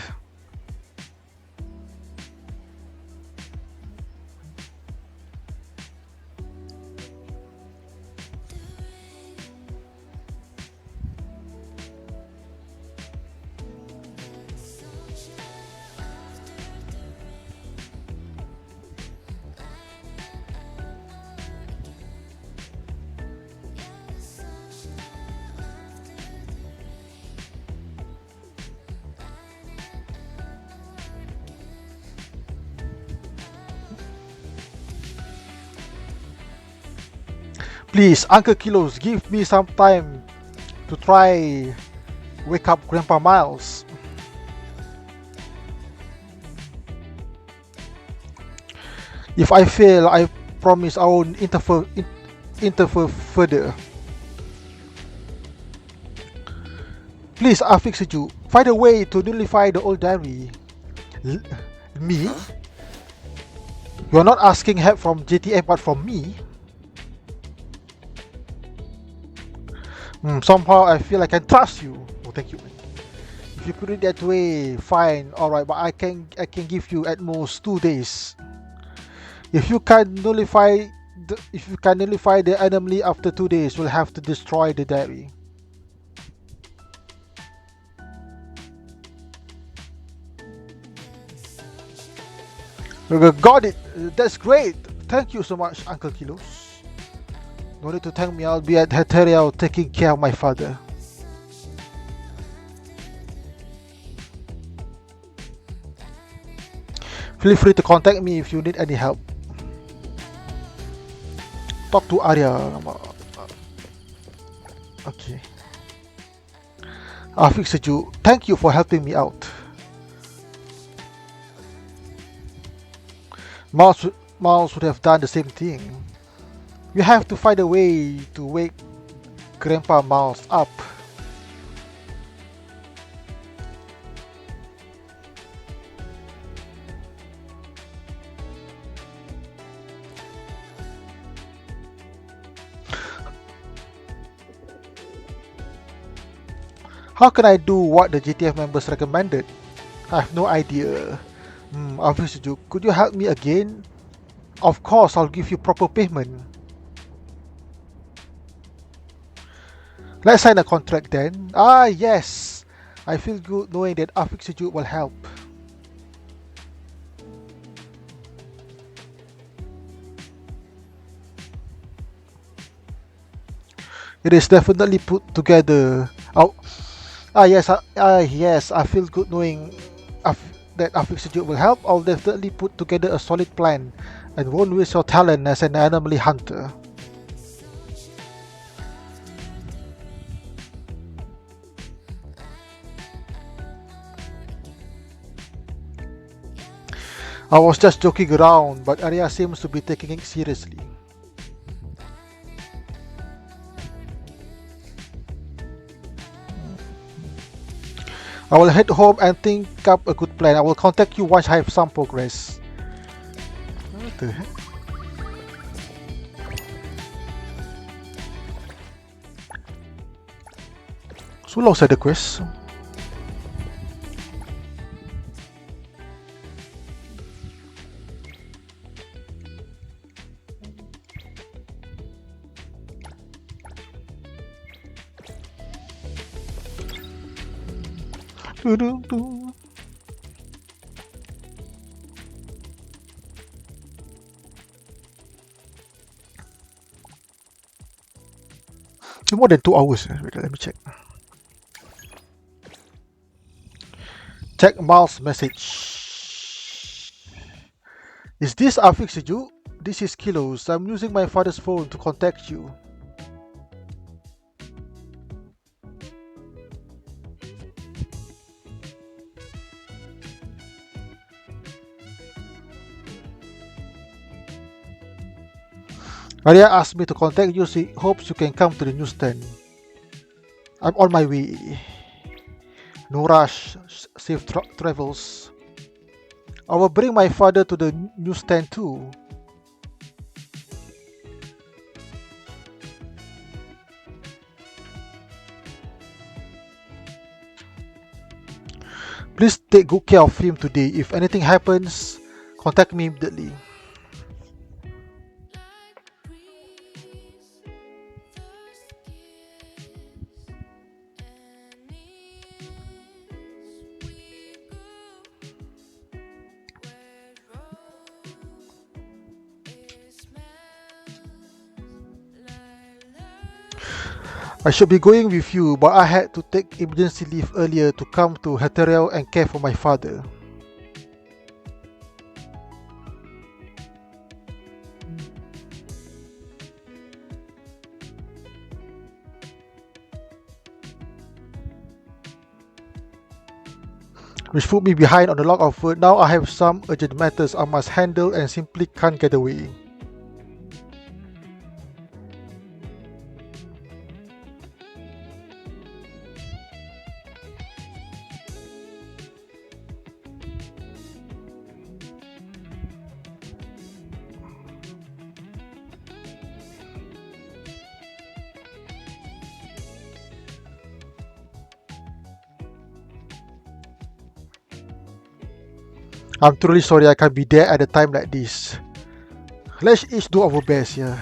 Please, Uncle Kilos, give me some time to try wake up Grandpa Miles. If I fail, I promise I won't interfere further. Please, Afixiju, find a way to nullify the old diary. Me? You're not asking help from JTF but from me? Somehow I feel I can trust you. Oh, thank you. If you put it that way, fine, alright, but I can give you at most 2 days. If you can nullify the anomaly after 2 days, we'll have to destroy the diary. Got it. That's great. Thank you so much, Uncle Kilos. No need to thank me, I'll be at Heteria taking care of my father. Feel free to contact me if you need any help. Talk to Aria. Okay. Afik Seju, thank you for helping me out. Miles would have done the same thing. You have to find a way to wake Grandpa Miles up. How can I do what the GTF members recommended? I have no idea. Officer Juk, could you help me again? Of course, I'll give you proper payment. Let's sign a contract then. Ah, yes. I feel good knowing that Afik Sejuk will help. It is definitely put together. Oh, yes. Yes. I feel good knowing that Afik Sejuk will help. I'll definitely put together a solid plan and won't waste your talent as an anomaly hunter. I was just joking around, but Aria seems to be taking it seriously. I will head home and think up a good plan. I will contact you once I have some progress. What the heck? So long said the quest. More than 2 hours. Wait, let me check. Check Miles' message. Is this Afik Sejuk? This is Kilos. I'm using my father's phone to contact you. Aria asked me to contact you. She hopes you can come to the newsstand. I'm on my way. No rush. Safe travels. I will bring my father to the newsstand too. Please take good care of him today. If anything happens, contact me immediately. I should be going with you, but I had to take emergency leave earlier to come to Heterio and care for my father. Which put me behind on a lot of work. Now I have some urgent matters I must handle and simply can't get away. I'm truly sorry I can't be there at a time like this. Let's each do our best, yeah.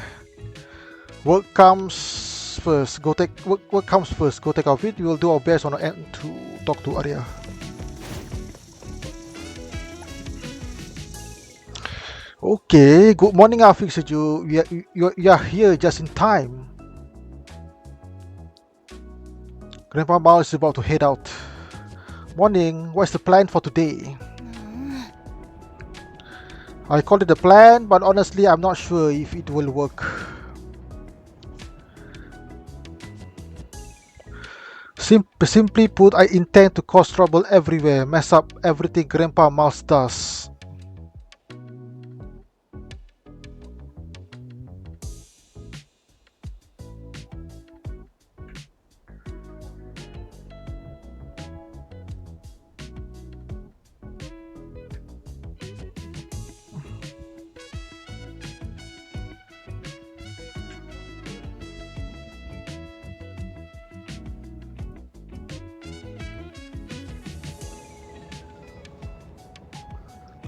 Work comes first. Work comes first. Go take off it. We will do our best on our end to talk to Aria. Okay, good morning, Afik Seju. You are here just in time. Grandpa Mao is about to head out. Morning, what's the plan for today? I called it a plan, but honestly, I'm not sure if it will work. Simply put, I intend to cause trouble everywhere, mess up everything Grandpa Mouse does.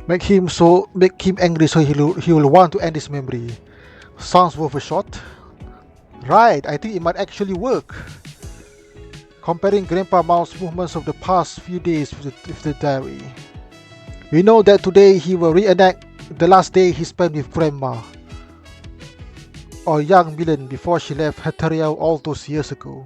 Make him angry so he will want to end his memory. Sounds worth a shot. Right, I think it might actually work. Comparing Grandpa Mouse's movements of the past few days with the diary. We know that today he will reenact the last day he spent with Grandma, or young Milan before she left Hatariao all those years ago.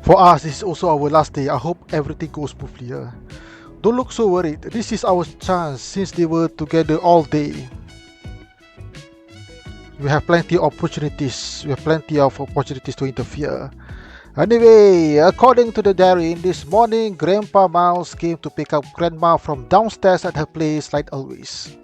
For us, this is also our last day. I hope everything goes smoothly. Don't look so worried. This is our chance since they were together all day. We have plenty of opportunities. To interfere. Anyway, according to the diary, this morning, Grandpa Mouse came to pick up Grandma from downstairs at her place like always.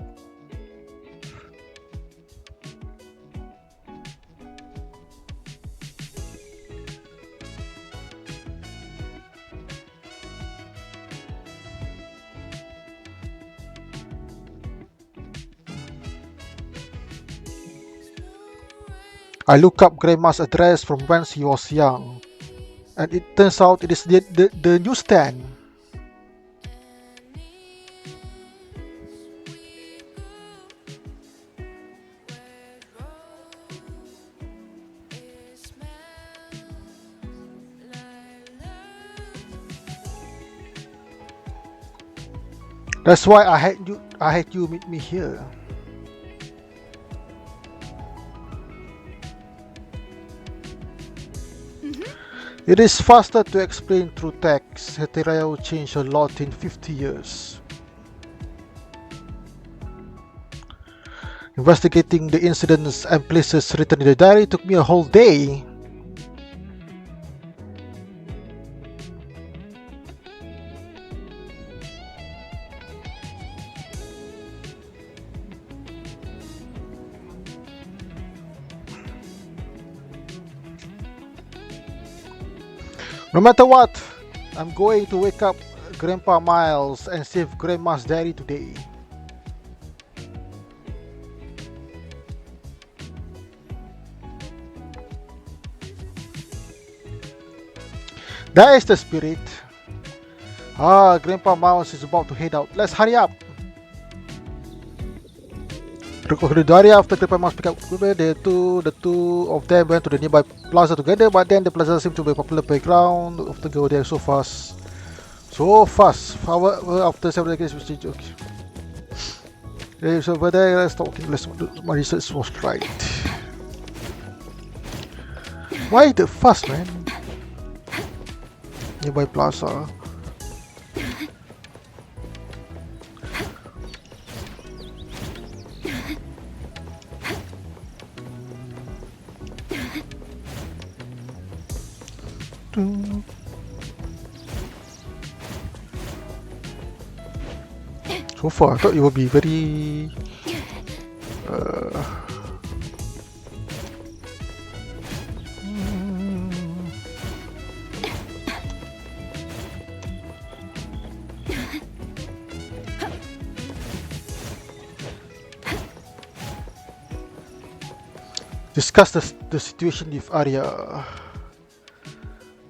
I look up Grandma's address from when she was young, and it turns out it is the newsstand. That's why I had you meet me here. It is faster to explain through text. Hetereo changed a lot in 50 years. Investigating the incidents and places written in the diary took me a whole day. No matter what, I'm going to wake up Grandpa Miles and save Grandma's diary today. That is the spirit. Grandpa Miles is about to head out. Let's hurry up. The diary after Grandpa Miles picked up the two of them went to the nearby plaza together, but then the plaza seemed to be a popular playground. Often go there so fast. So fast. However, after several decades, okay. So over there, let's talk. My research was right. Why the fuss, man? Nearby plaza. So far, I thought it would be very discuss the situation with Aria.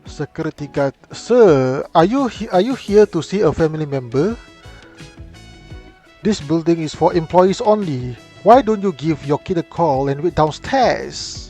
Security guard, sir, are you here to see a family member? This building is for employees only. Why don't you give your kid a call and wait downstairs?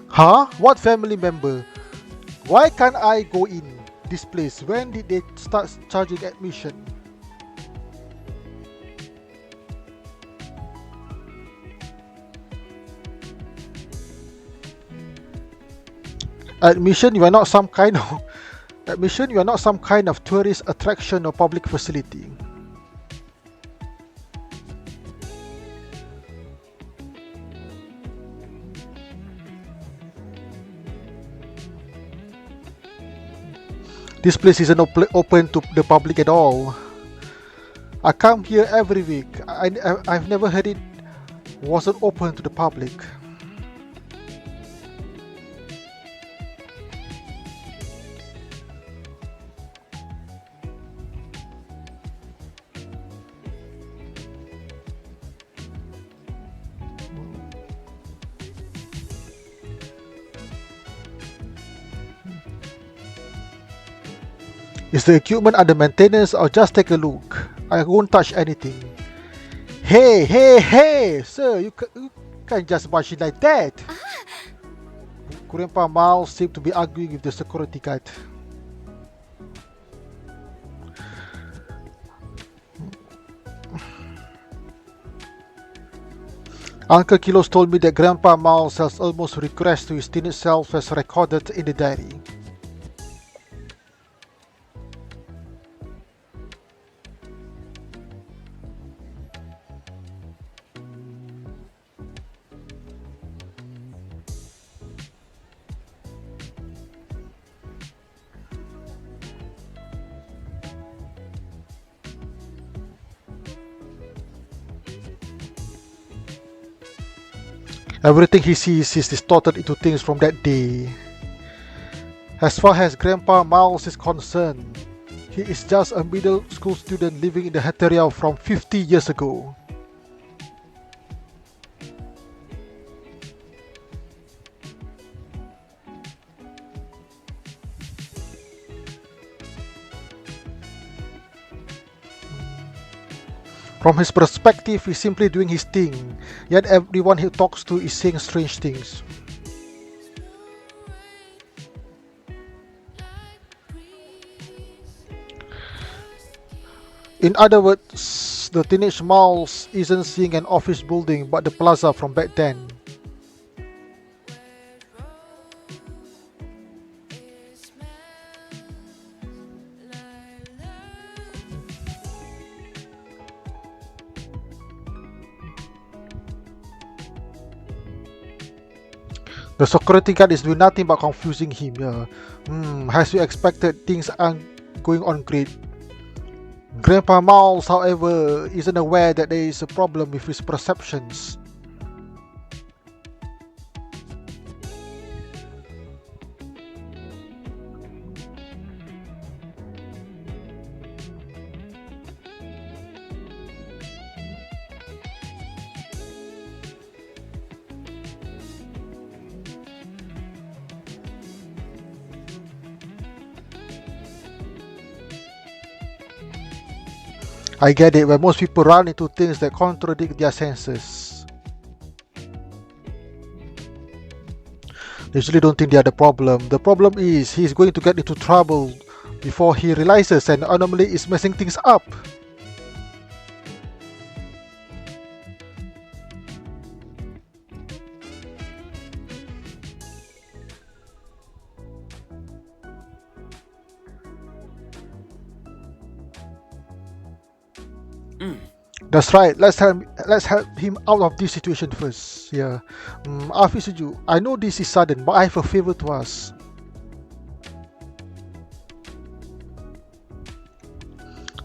Huh? What family member? Why can't I go in this place? When did they start charging admission? Admission, you are not some kind of admission, you are not some kind of tourist attraction or public facility. This place isn't open to the public at all. I come here every week. I've never heard it wasn't open to the public. Is the equipment under maintenance or just take a look? I won't touch anything. Hey, sir, you can't just barge in like that. Grandpa Miles seemed to be arguing with the security guard. Uncle Kilos told me that Grandpa Miles has almost regressed to his teenage self as recorded in the diary. Everything he sees is distorted into things from that day. As far as Grandpa Miles is concerned, he is just a middle school student living in the Hatteria from 50 years ago. From his perspective, he's simply doing his thing, yet everyone he talks to is saying strange things. In other words, the teenage Miles isn't seeing an office building but the plaza from back then. The security guard is doing nothing but confusing him. Yeah. As we expected, things aren't going on great. Grandpa Mouse, however, isn't aware that there is a problem with his perceptions. I get it, when most people run into things that contradict their senses. They usually don't think they are the problem. The problem is he's going to get into trouble before he realizes an anomaly is messing things up. That's right. Let's help him out of this situation first. Yeah. Afisuju, I know this is sudden, but I have a favor to ask.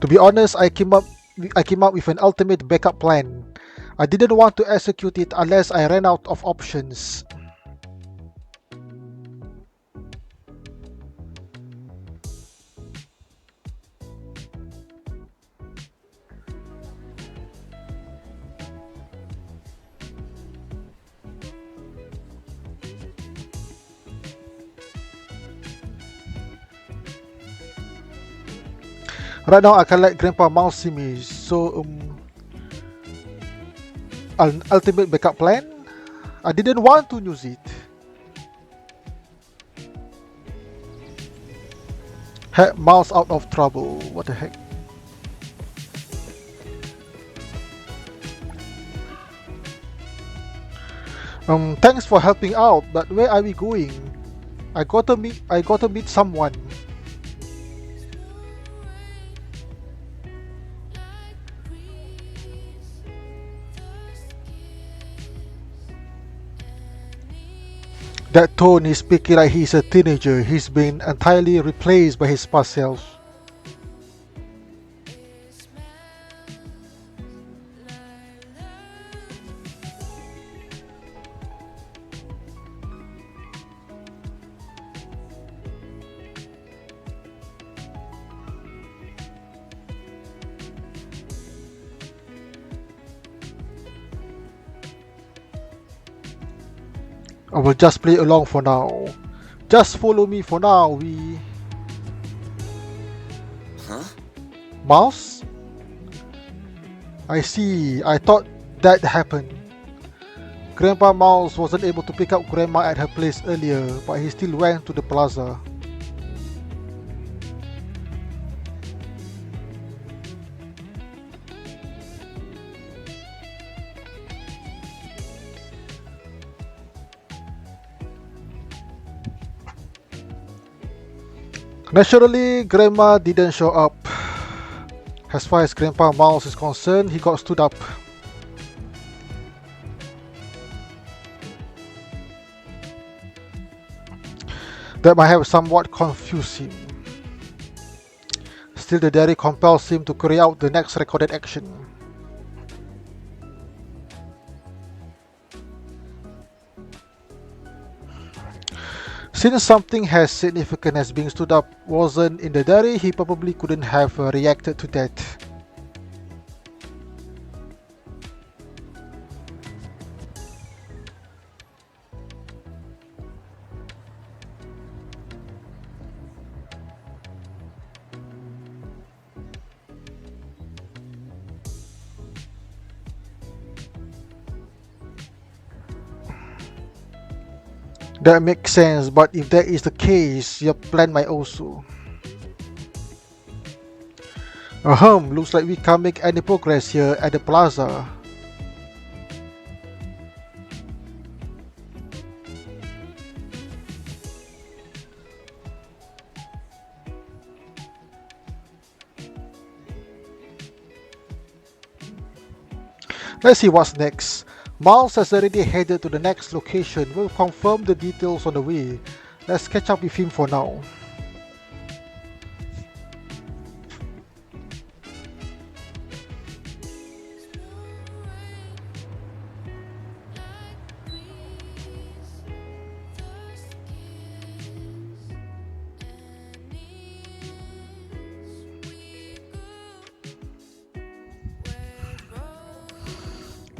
To be honest, I came up with an ultimate backup plan. I didn't want to execute it unless I ran out of options. Right now, I can let Grandpa Mouse see me. So, an ultimate backup plan? I didn't want to use it. Heck, Mouse out of trouble. What the heck? Thanks for helping out, but where are we going? I gotta meet someone. That tone is speaking like he's a teenager. He's been entirely replaced by his past self. I will just play along for now. Just follow me for now. Huh? Mouse? I see. I thought that happened. Grandpa Mouse wasn't able to pick up Grandma at her place earlier, but he still went to the plaza. Naturally, Grandma didn't show up. As far as Grandpa Mouse is concerned, he got stood up. That might have somewhat confused him. Still, the diary compels him to carry out the next recorded action. Since something as significant as being stood up wasn't in the diary, he probably couldn't have reacted to that. That makes sense, but if that is the case, your plan might also. Looks like we can't make any progress here at the plaza. Let's see what's next. Miles has already headed to the next location. We'll confirm the details on the way. Let's catch up with him for now.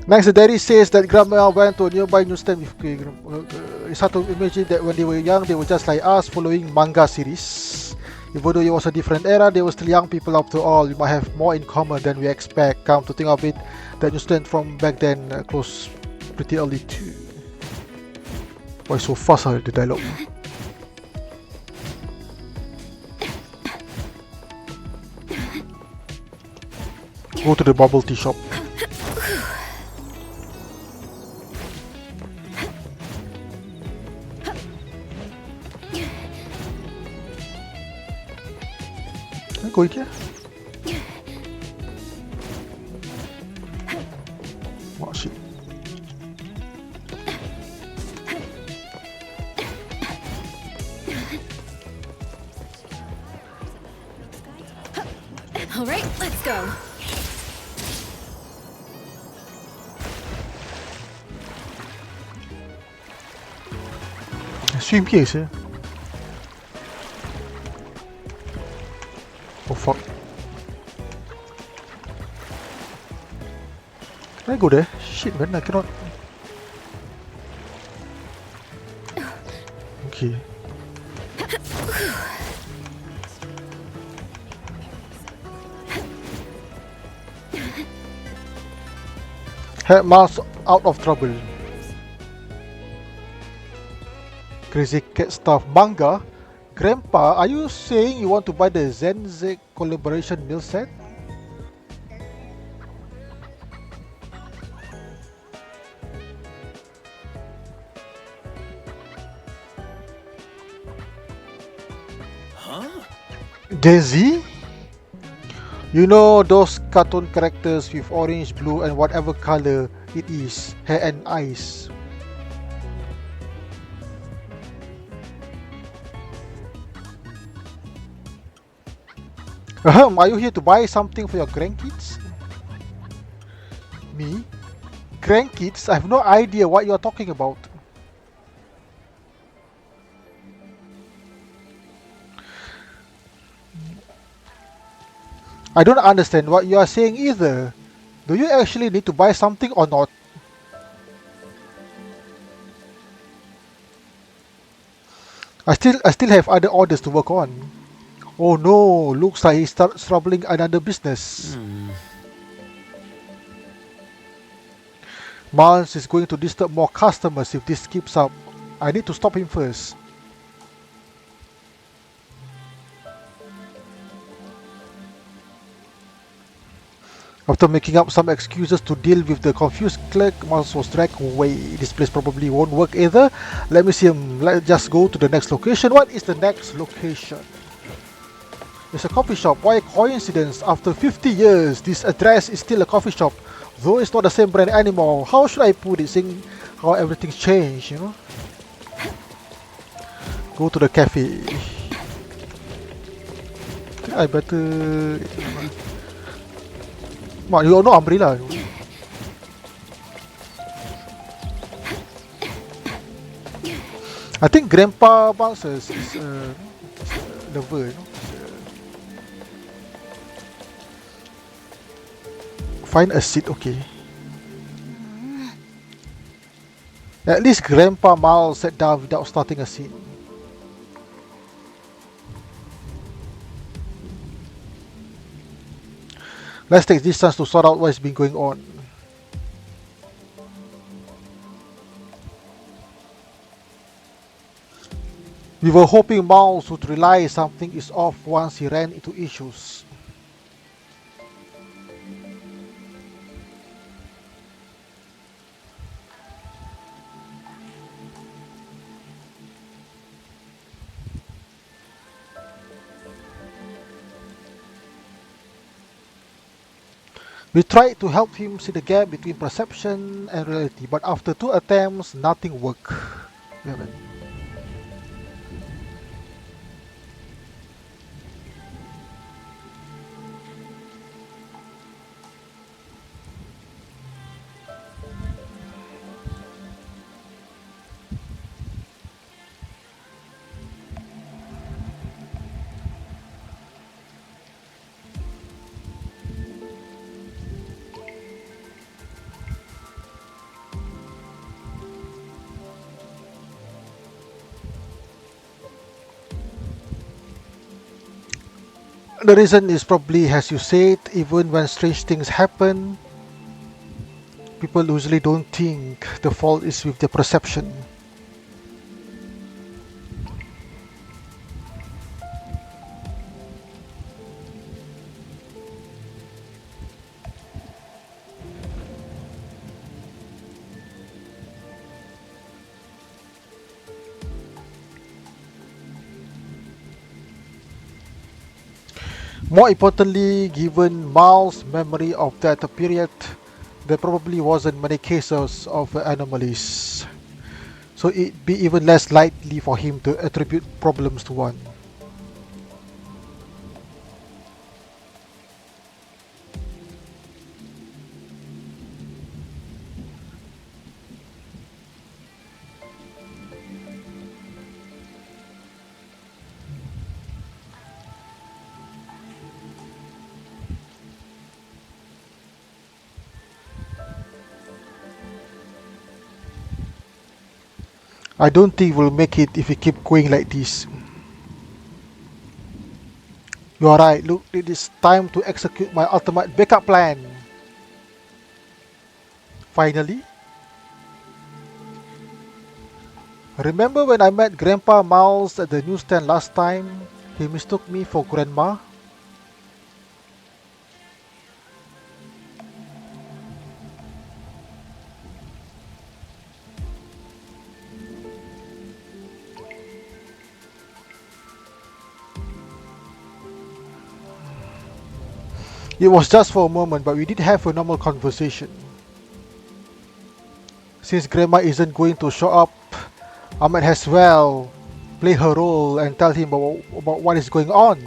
Next, the diary says that Grandma went to a nearby newsstand with it's hard to imagine that when they were young, they were just like us, following manga series. Even though it was a different era, they were still young people after all. You might have more in common than we expect. Come to think of it, that newsstand from back then closed pretty early too. Why so fast, the dialogue? Go to the bubble tea shop. Go here. Oh shit. All right, let's go. Swim here, sir. Oh fuck. Can I go there? Shit man, I cannot. Okay. Help Miles out of trouble. Crazy Cat Stuff manga? Grandpa, are you saying you want to buy the Zenzek collaboration meal set? Huh? Daisy? You know those cartoon characters with orange, blue and whatever color it is, hair and eyes? Are you here to buy something for your grandkids? Me? Grandkids? I have no idea what you are talking about. I don't understand what you are saying either. Do you actually need to buy something or not? I still have other orders to work on. Oh no, looks like he's troubling another business. Miles is going to disturb more customers if this keeps up. I need to stop him first. After making up some excuses to deal with the confused clerk, Miles was dragged away. This place probably won't work either. Let me see him. Let's just go to the next location. What is the next location? It's a coffee shop. Why a coincidence? After 50 years, this address is still a coffee shop. Though it's not the same brand anymore. How should I put it, seeing how everything's changed, you know? Go to the cafe. I think I better... Mak, you got no umbrella. I think Grandpa Bouncers is a lover, you know? Find a seat, okay. At least Grandpa Miles sat down without starting a scene. Let's take this chance to sort out what's been going on. We were hoping Miles would realize something is off once he ran into issues. We tried to help him see the gap between perception and reality, but after 2 attempts, nothing worked. Yeah, man. The reason is probably, as you said, even when strange things happen, people usually don't think the fault is with the perception. More importantly, given Miles' memory of that period, there probably wasn't many cases of anomalies. So it'd be even less likely for him to attribute problems to one. I don't think we'll make it if we keep going like this. You are right, look, it is time to execute my ultimate backup plan. Finally, remember when I met Grandpa Miles at the newsstand last time? He mistook me for Grandma. It was just for a moment, but we did have a normal conversation. Since Grandma isn't going to show up, I might as well play her role and tell him about what is going on.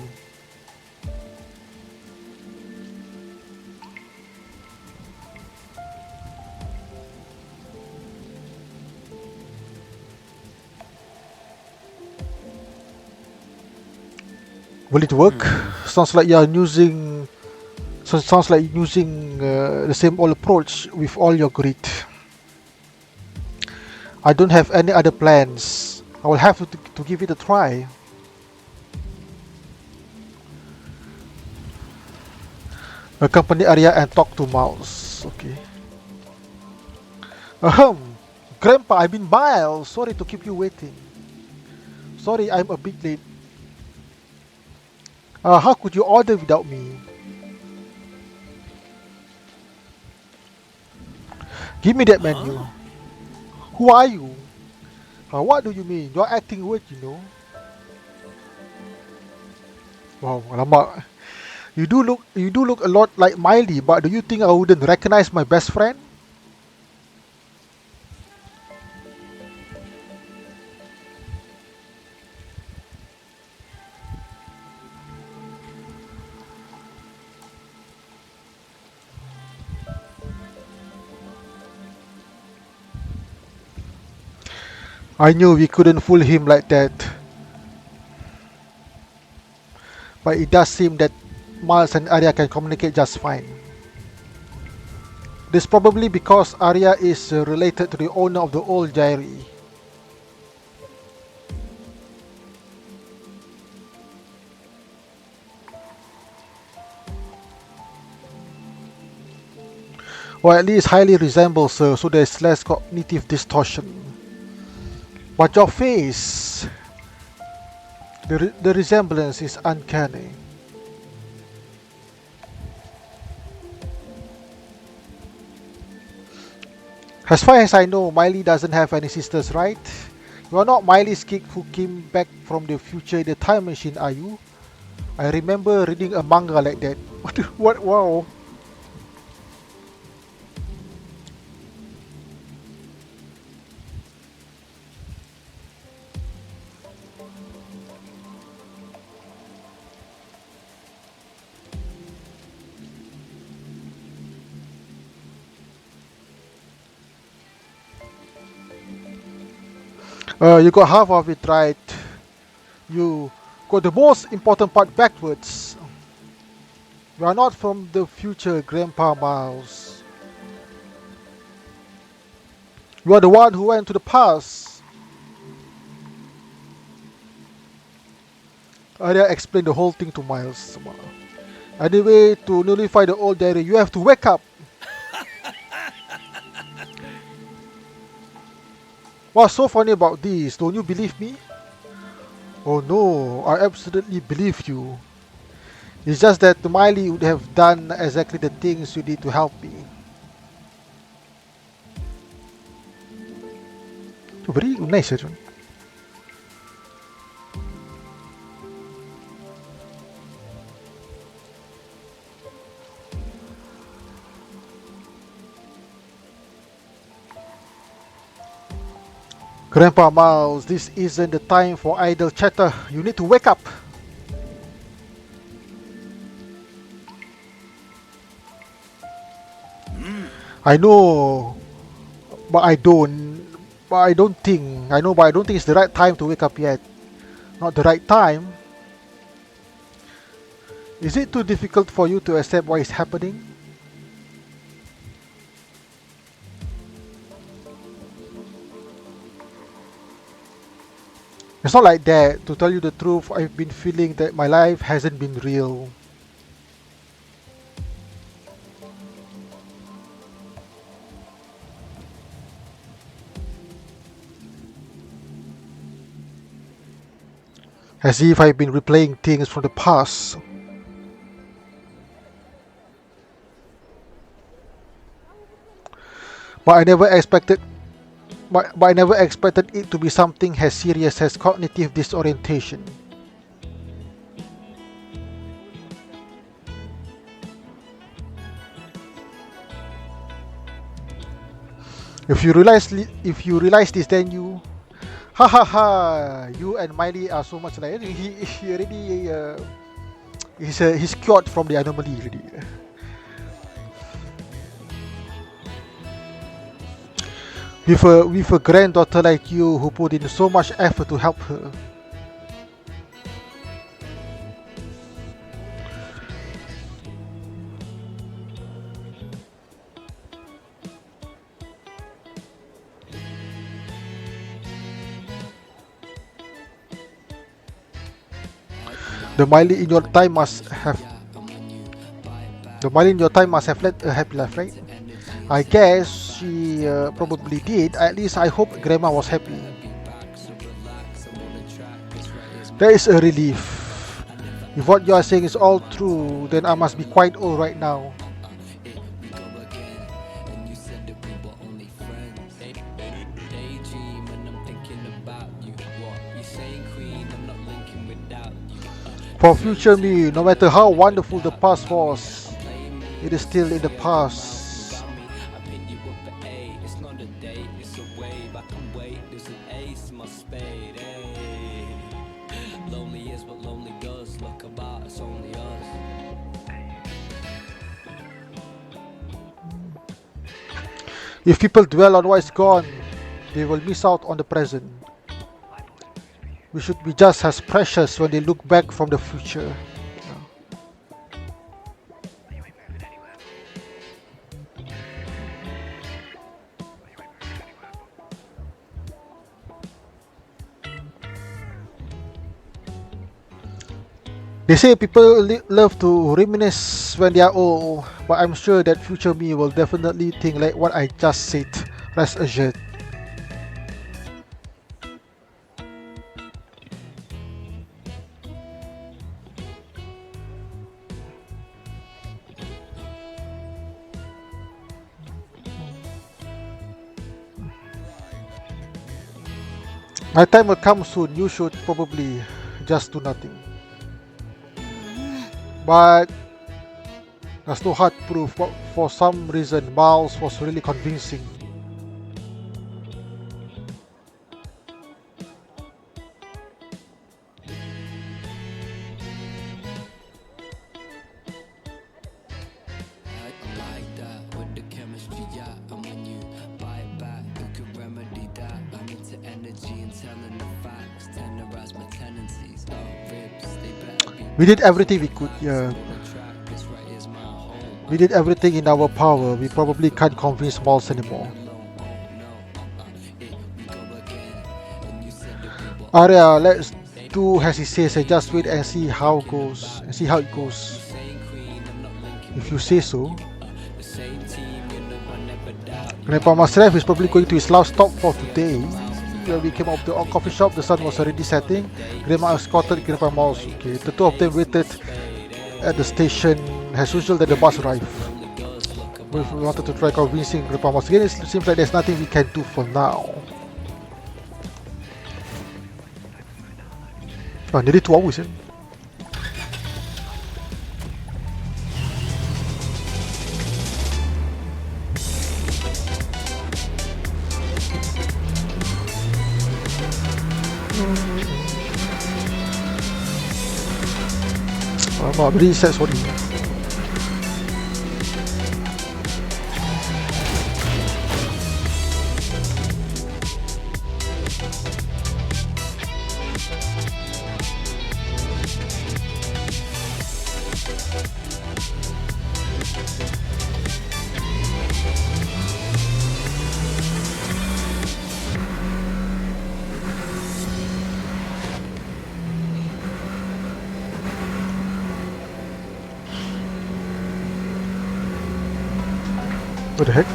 Will it work? Sounds like you're using. So sounds like using the same old approach with all your grit. I don't have any other plans. I will have to give it a try. Accompany Aria and talk to Mouse. Okay. Ahem. Grandpa, I've been Miles. Sorry to keep you waiting. Sorry, I'm a bit late. How could you order without me? Give me that menu. Who are you? What do you mean? You're acting weird, you know. Wow, alamak. You do look a lot like Miley, but do you think I wouldn't recognize my best friend? I knew we couldn't fool him like that. But it does seem that Miles and Arya can communicate just fine. This probably because Arya is related to the owner of the old diary. Or at least highly resembles her, so there's less cognitive distortion. But your face, the resemblance is uncanny. As far as I know, Miley doesn't have any sisters, right? You are not Miley's kid who came back from the future in the time machine, are you? I remember reading a manga like that. What? Wow. You got half of it right. You got the most important part backwards. We are not from the future, Grandpa Miles. You are the one who went to the past. Aria explained the whole thing to Miles. Anyway, to nullify the old diary, you have to wake up. What's so funny about this? Don't you believe me? Oh no, I absolutely believe you. It's just that Miley would have done exactly the things you did to help me. Very nice, John. Grandpa Miles, this isn't the time for idle chatter. You need to wake up. I know, but I don't. But I don't think. I know, but I don't think it's the right time to wake up yet. Not the right time. Is it too difficult for you to accept what is happening? It's not like that. To tell you the truth, I've been feeling that my life hasn't been real. As if I've been replaying things from the past. But I never expected but I never expected it to be something as serious as cognitive disorientation. If you realize this, then you ha ha ha, you and Miley are so much like he already he's cured from the anomaly already. With a granddaughter like you who put in so much effort to help her. The Miley in your time must have the Miley in your time must have led a happy life, right? I guess she probably did. At least I hope Grandma was happy. That is a relief. If what you are saying is all true, then I must be quite old right now. For future me, no matter how wonderful the past was, it is still in the past. If people dwell on what is gone, they will miss out on the present. We should be just as precious when they look back from the future. They say people love to reminisce when they are old, but I'm sure that future me will definitely think like what I just said. Rest assured. My time will come soon. You should probably just do nothing. But there's no hard proof. But for some reason, Miles was really convincing. We did everything we could, yeah. We did everything in our power. We probably can't convince Malls anymore. Aria, let's do as he says and just wait and see how it goes. If you say so. Grandpa Masref is probably going to his last stop for today. When we came up to our coffee shop, the sun was already setting. Grandma escorted Grandpa Mouse. Okay, the two of them waited at the station as usual. Then the bus arrived. We wanted to try convincing Grandpa Mouse again. It seems like there's nothing we can do for now. Oh, nearly 2 hours. Alamak, beri set sorry. What the heck?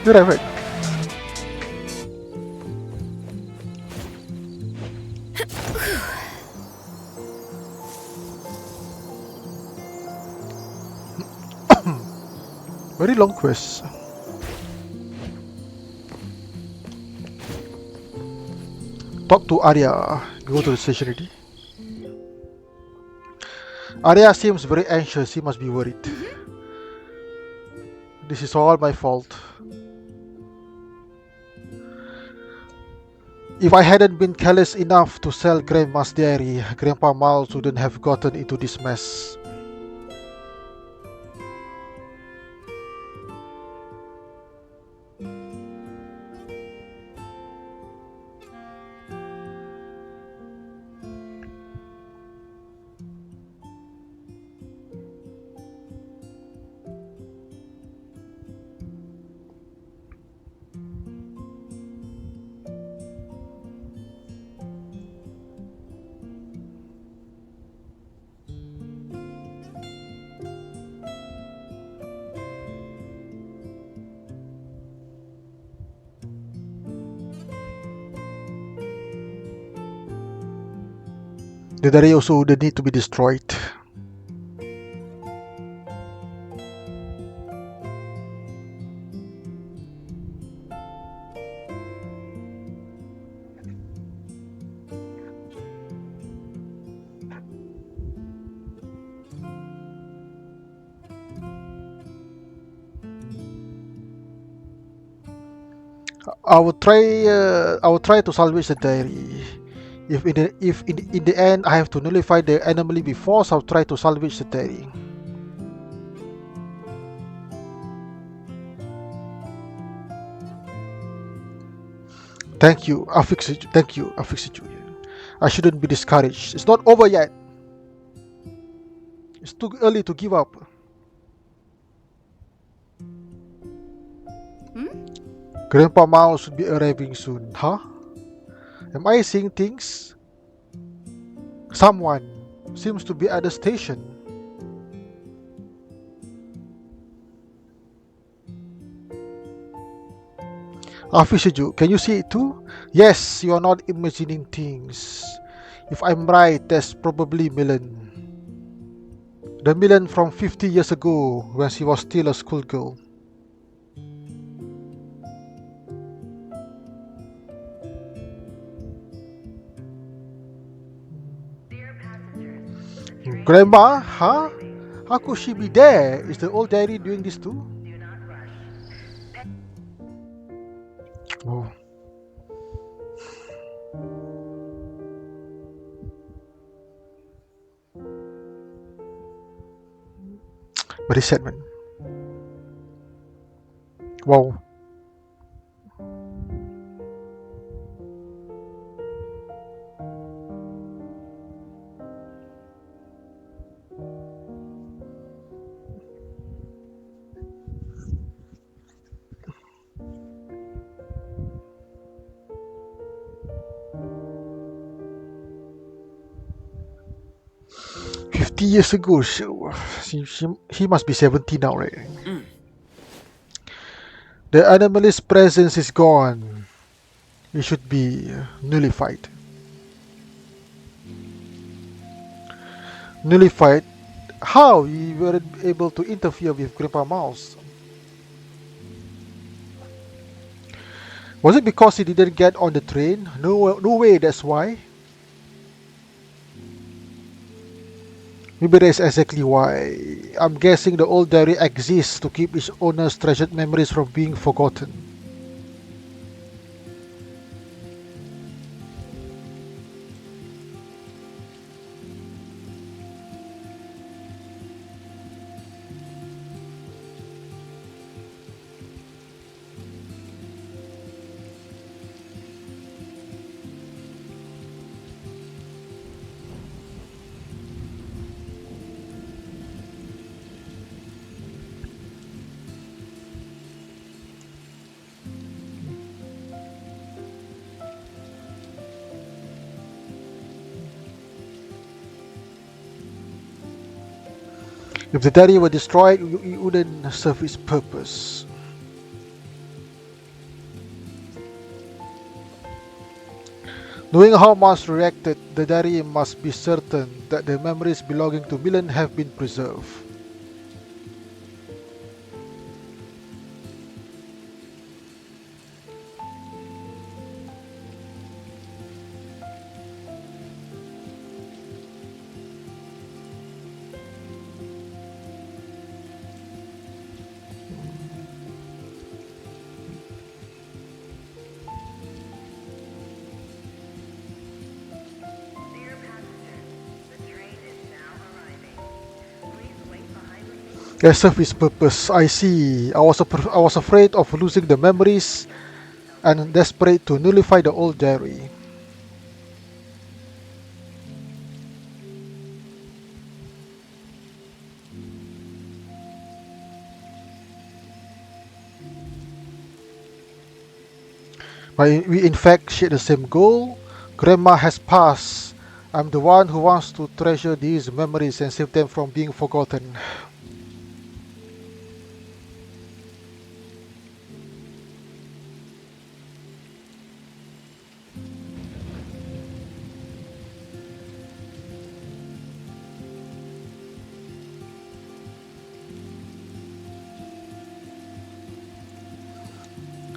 You're right. Very long quest. Talk to Aria. Go to the station already. Aria seems very anxious. He must be worried. This is all my fault. If I hadn't been careless enough to sell Grandma's dairy, Grandpa Miles wouldn't have gotten into this mess. The dairy also would need to be destroyed. I will try to salvage the dairy. If in the end I have to nullify the anomaly before, so I'll try to salvage the dairy. Thank you, I'll fix it. Thank you, I'll fix it. I shouldn't be discouraged. It's not over yet. It's too early to give up. Grandpa Mouse should be arriving soon, huh? Am I seeing things? Someone seems to be at the station. Afisiju, can you see it too? Yes, you are not imagining things. If I'm right, that's probably Milan. The Milan from 50 years ago when she was still a schoolgirl. Grandma, huh? How could she be there? Is the old diary doing this too? Oh, very sad, man. Wow. 50 years ago, he must be 70 now, right? The anomalous presence is gone. It should be nullified. Nullified? How? You weren't able to interfere with Grandpa Mouse. Was it because he didn't get on the train? No way, that's why. Maybe that's exactly why. I'm guessing the old diary exists to keep its owner's treasured memories from being forgotten. If the diary were destroyed, it wouldn't serve its purpose. Knowing how Mars reacted, the diary must be certain that the memories belonging to Milan have been preserved. It served its purpose. I see. I was afraid of losing the memories and desperate to nullify the old diary. But we in fact share the same goal. Grandma has passed. I'm the one who wants to treasure these memories and save them from being forgotten.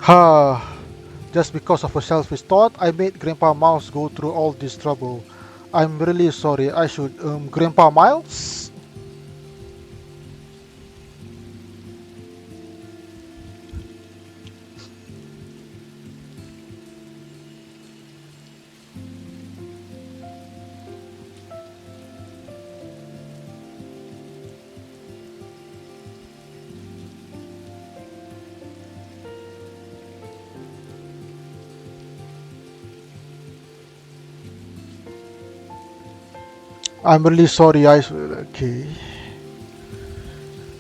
Ha! Just because of a selfish thought, I made Grandpa Mouse go through all this trouble. I'm really sorry. I should, Grandpa Miles? I'm really sorry. Okay.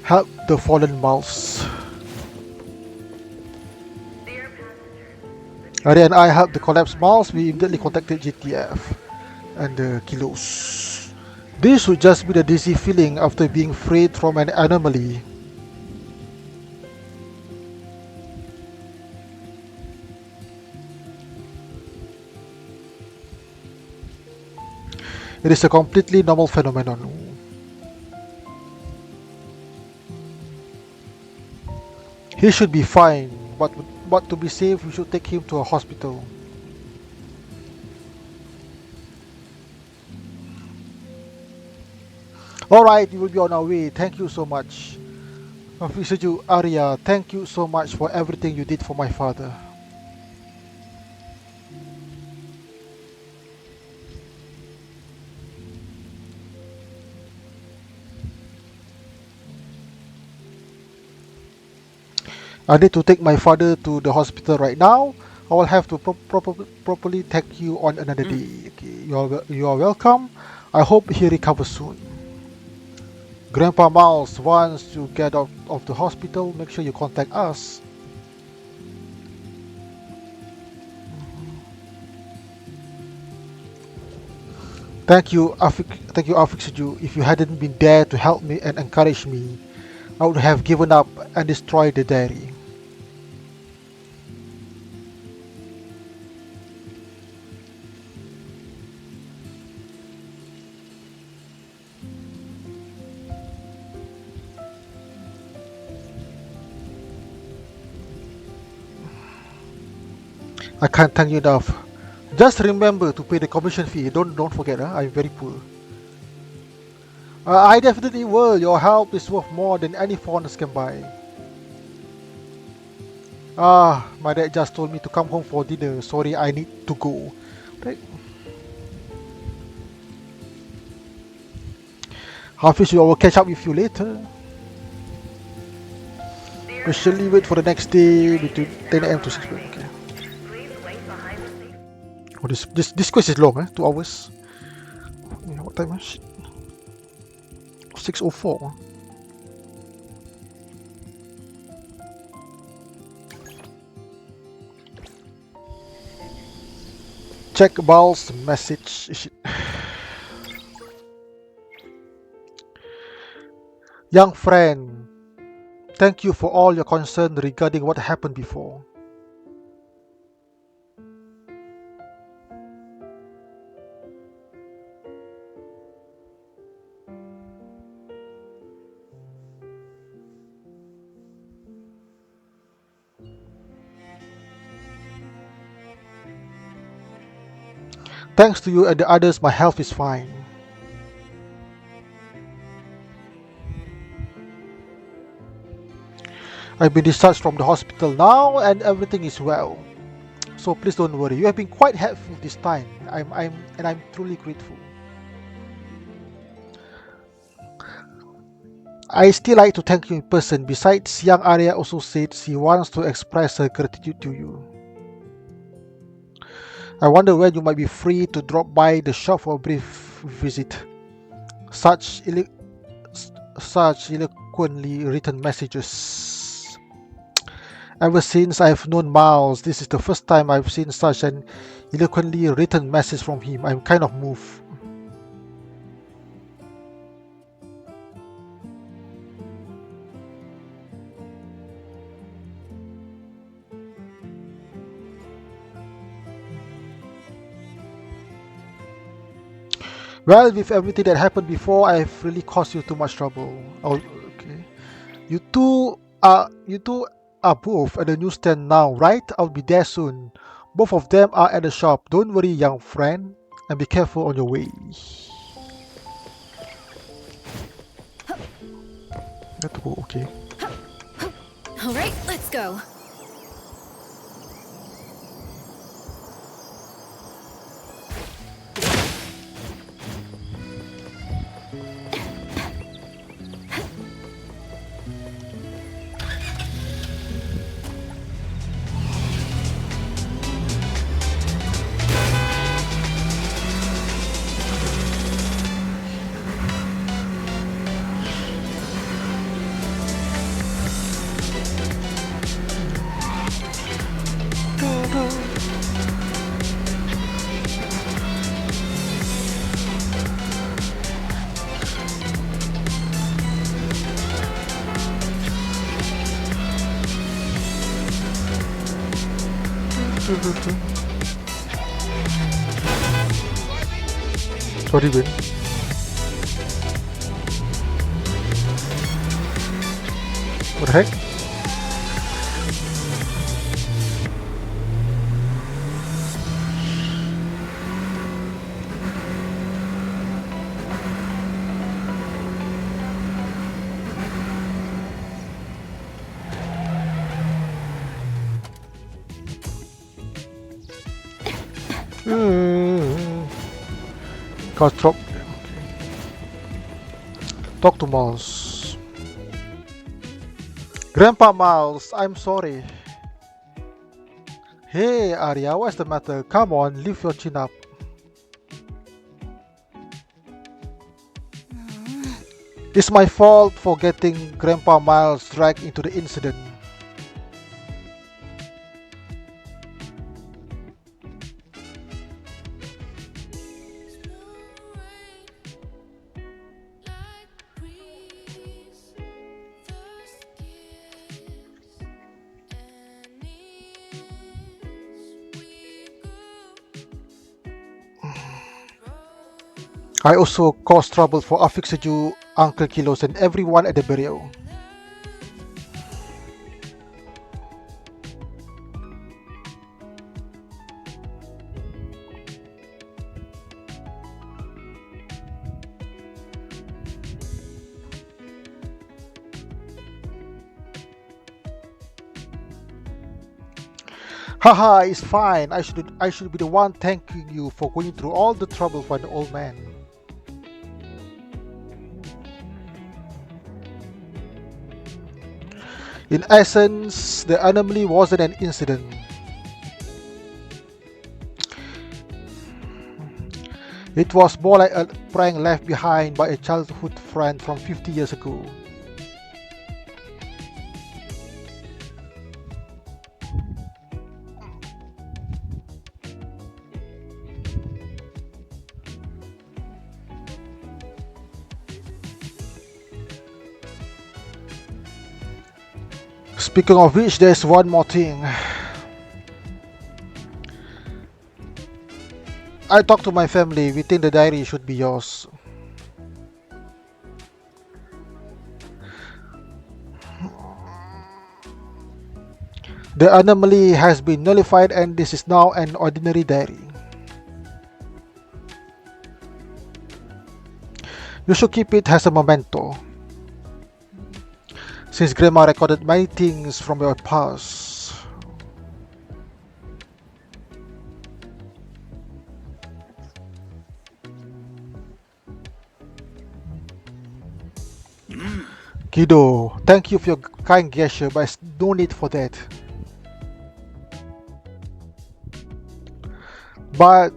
Help the fallen mouse. Aria and I helped the collapsed mouse. We immediately contacted GTF and the kilos. This would just be the dizzy feeling after being freed from an anomaly. It is a completely normal phenomenon. He should be fine, but to be safe, we should take him to a hospital. Alright, we will be on our way. Thank you so much. Accompany Aria, thank you so much for everything you did for my father. I need to take my father to the hospital right now. I will have to properly thank you on another day. Okay, you are welcome. I hope he recovers soon. Grandpa Miles, once you get out of the hospital, make sure you contact us. Thank you, Afik Suju. If you hadn't been there to help me and encourage me, I would have given up and destroyed the dairy. I can't thank you enough. Just remember to pay the commission fee. Don't forget. I'm very poor. I definitely will. Your help is worth more than any foreigners can buy. My dad just told me to come home for dinner. Sorry, I need to go. Right. Hafiz, I will catch up with you later. We shall leave it for the next day between 10 a.m. to 6 p.m. Okay. Oh, this quest is long, 2 hours. Yeah, what time is it? 6:04. Check Bal's message. Young friend, thank you for all your concern regarding what happened before. Thanks to you and the others, my health is fine. I've been discharged from the hospital now and everything is well. So please don't worry. You have been quite helpful this time. I'm truly grateful. I still like to thank you in person. Besides, young Arya also said she wants to express her gratitude to you. I wonder when you might be free to drop by the shop for a brief visit. Such eloquently written messages. Ever since I've known Miles, this is the first time I've seen such an eloquently written message from him. I'm kind of moved. Well, with everything that happened before, I've really caused you too much trouble. Oh, okay. You two are both at the newsstand now, right? I'll be there soon. Both of them are at the shop. Don't worry, young friend, and be careful on your way. Let's go, okay. All right, let's go. Sorry, Win. What the heck? Drop. Talk to Mouse. Grandpa Mouse, I'm sorry. Hey Aria, what's the matter? Come on, lift your chin up. It's my fault for getting Grandpa Miles dragged into the incident. I also caused trouble for Afixaju, Uncle Kilos, and everyone at the burial. Haha, it's fine. I should be the one thanking you for going through all the trouble for an old man. In essence, the anomaly wasn't an incident. It was more like a prank left behind by a childhood friend from 50 years ago. Speaking of which, there's one more thing. I talked to my family. We think the diary should be yours. The anomaly has been nullified and this is now an ordinary diary. You should keep it as a memento. Since Grandma recorded many things from your past. Kido, thank you for your kind gesture, but there's no need for that. But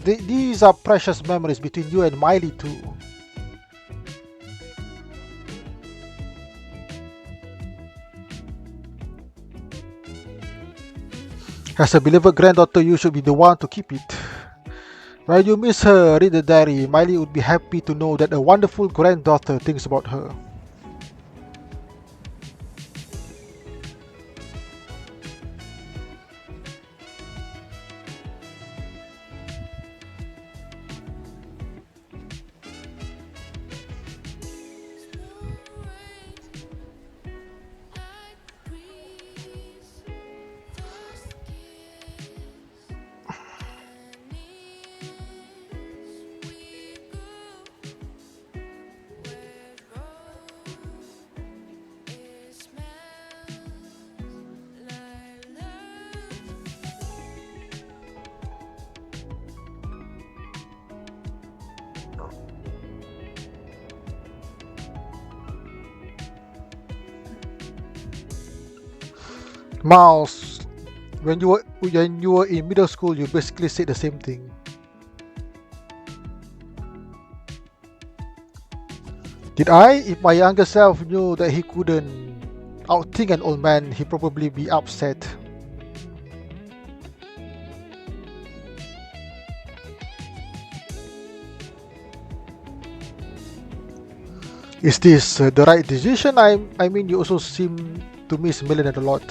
these are precious memories between you and Miley too. As a beloved granddaughter, you should be the one to keep it. When you miss her, read the diary. Miley would be happy to know that a wonderful granddaughter thinks about her. Miles, when you were in middle school, you basically said the same thing. Did I? If my younger self knew that he couldn't outthink an old man, he'd probably be upset. Is this the right decision? I mean, you also seem to miss Melon a lot.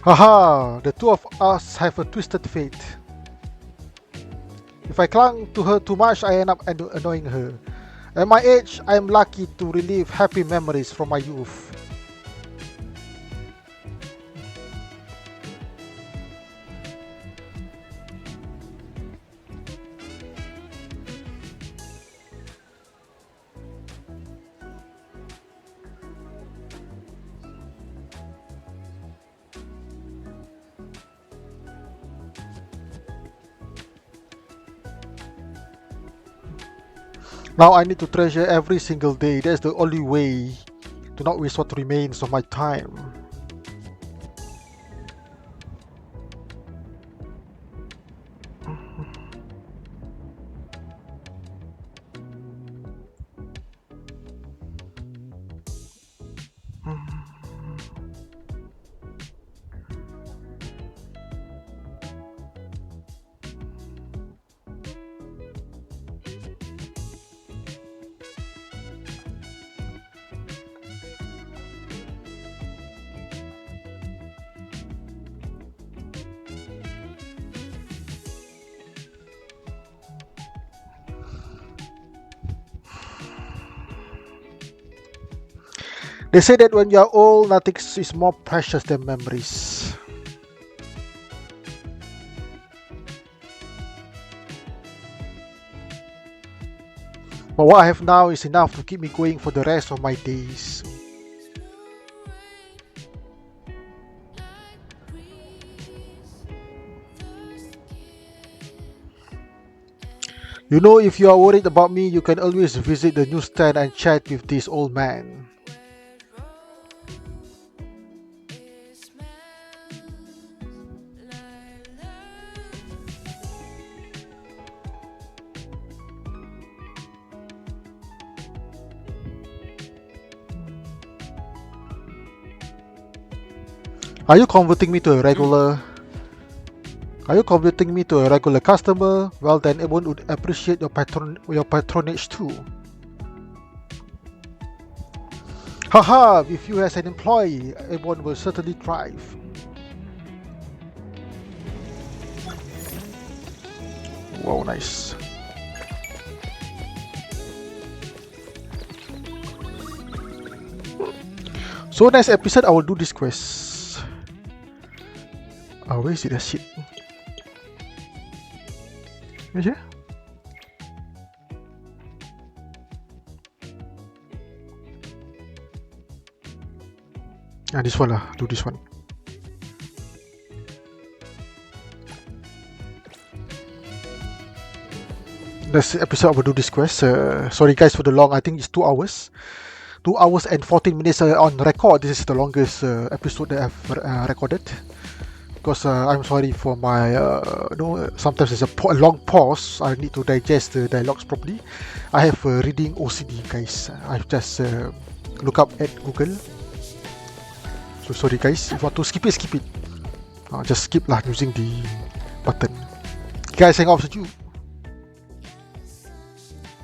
Haha, the two of us have a twisted fate. If I clung to her too much, I end up annoying her. At my age, I am lucky to relive happy memories from my youth. Now I need to treasure every single day. That's the only way to not waste what remains of my time. They say that when you're old, nothing is more precious than memories. But what I have now is enough to keep me going for the rest of my days. You know, if you are worried about me, you can always visit the newsstand and chat with this old man. Are you converting me to a regular? Are you converting me to a regular customer? Well, then everyone would appreciate your patronage too. Haha! With you as an employee, everyone will certainly thrive. Wow, nice. So next episode, I will do this quest. Where is it? That shit. Here? This one lah. Do this one. Next episode, I will do this quest. Sorry guys for the long. I think it's 2 hours. 2 hours and 14 minutes on record. This is the longest episode that I've recorded. Because I'm sorry for my, sometimes there's a long pause. I need to digest the dialogues properly. I have reading OCD, guys. I've just look up at Google. So sorry, guys. If you want to skip it, skip it. Just skip lah using the button. Guys, hang out with you.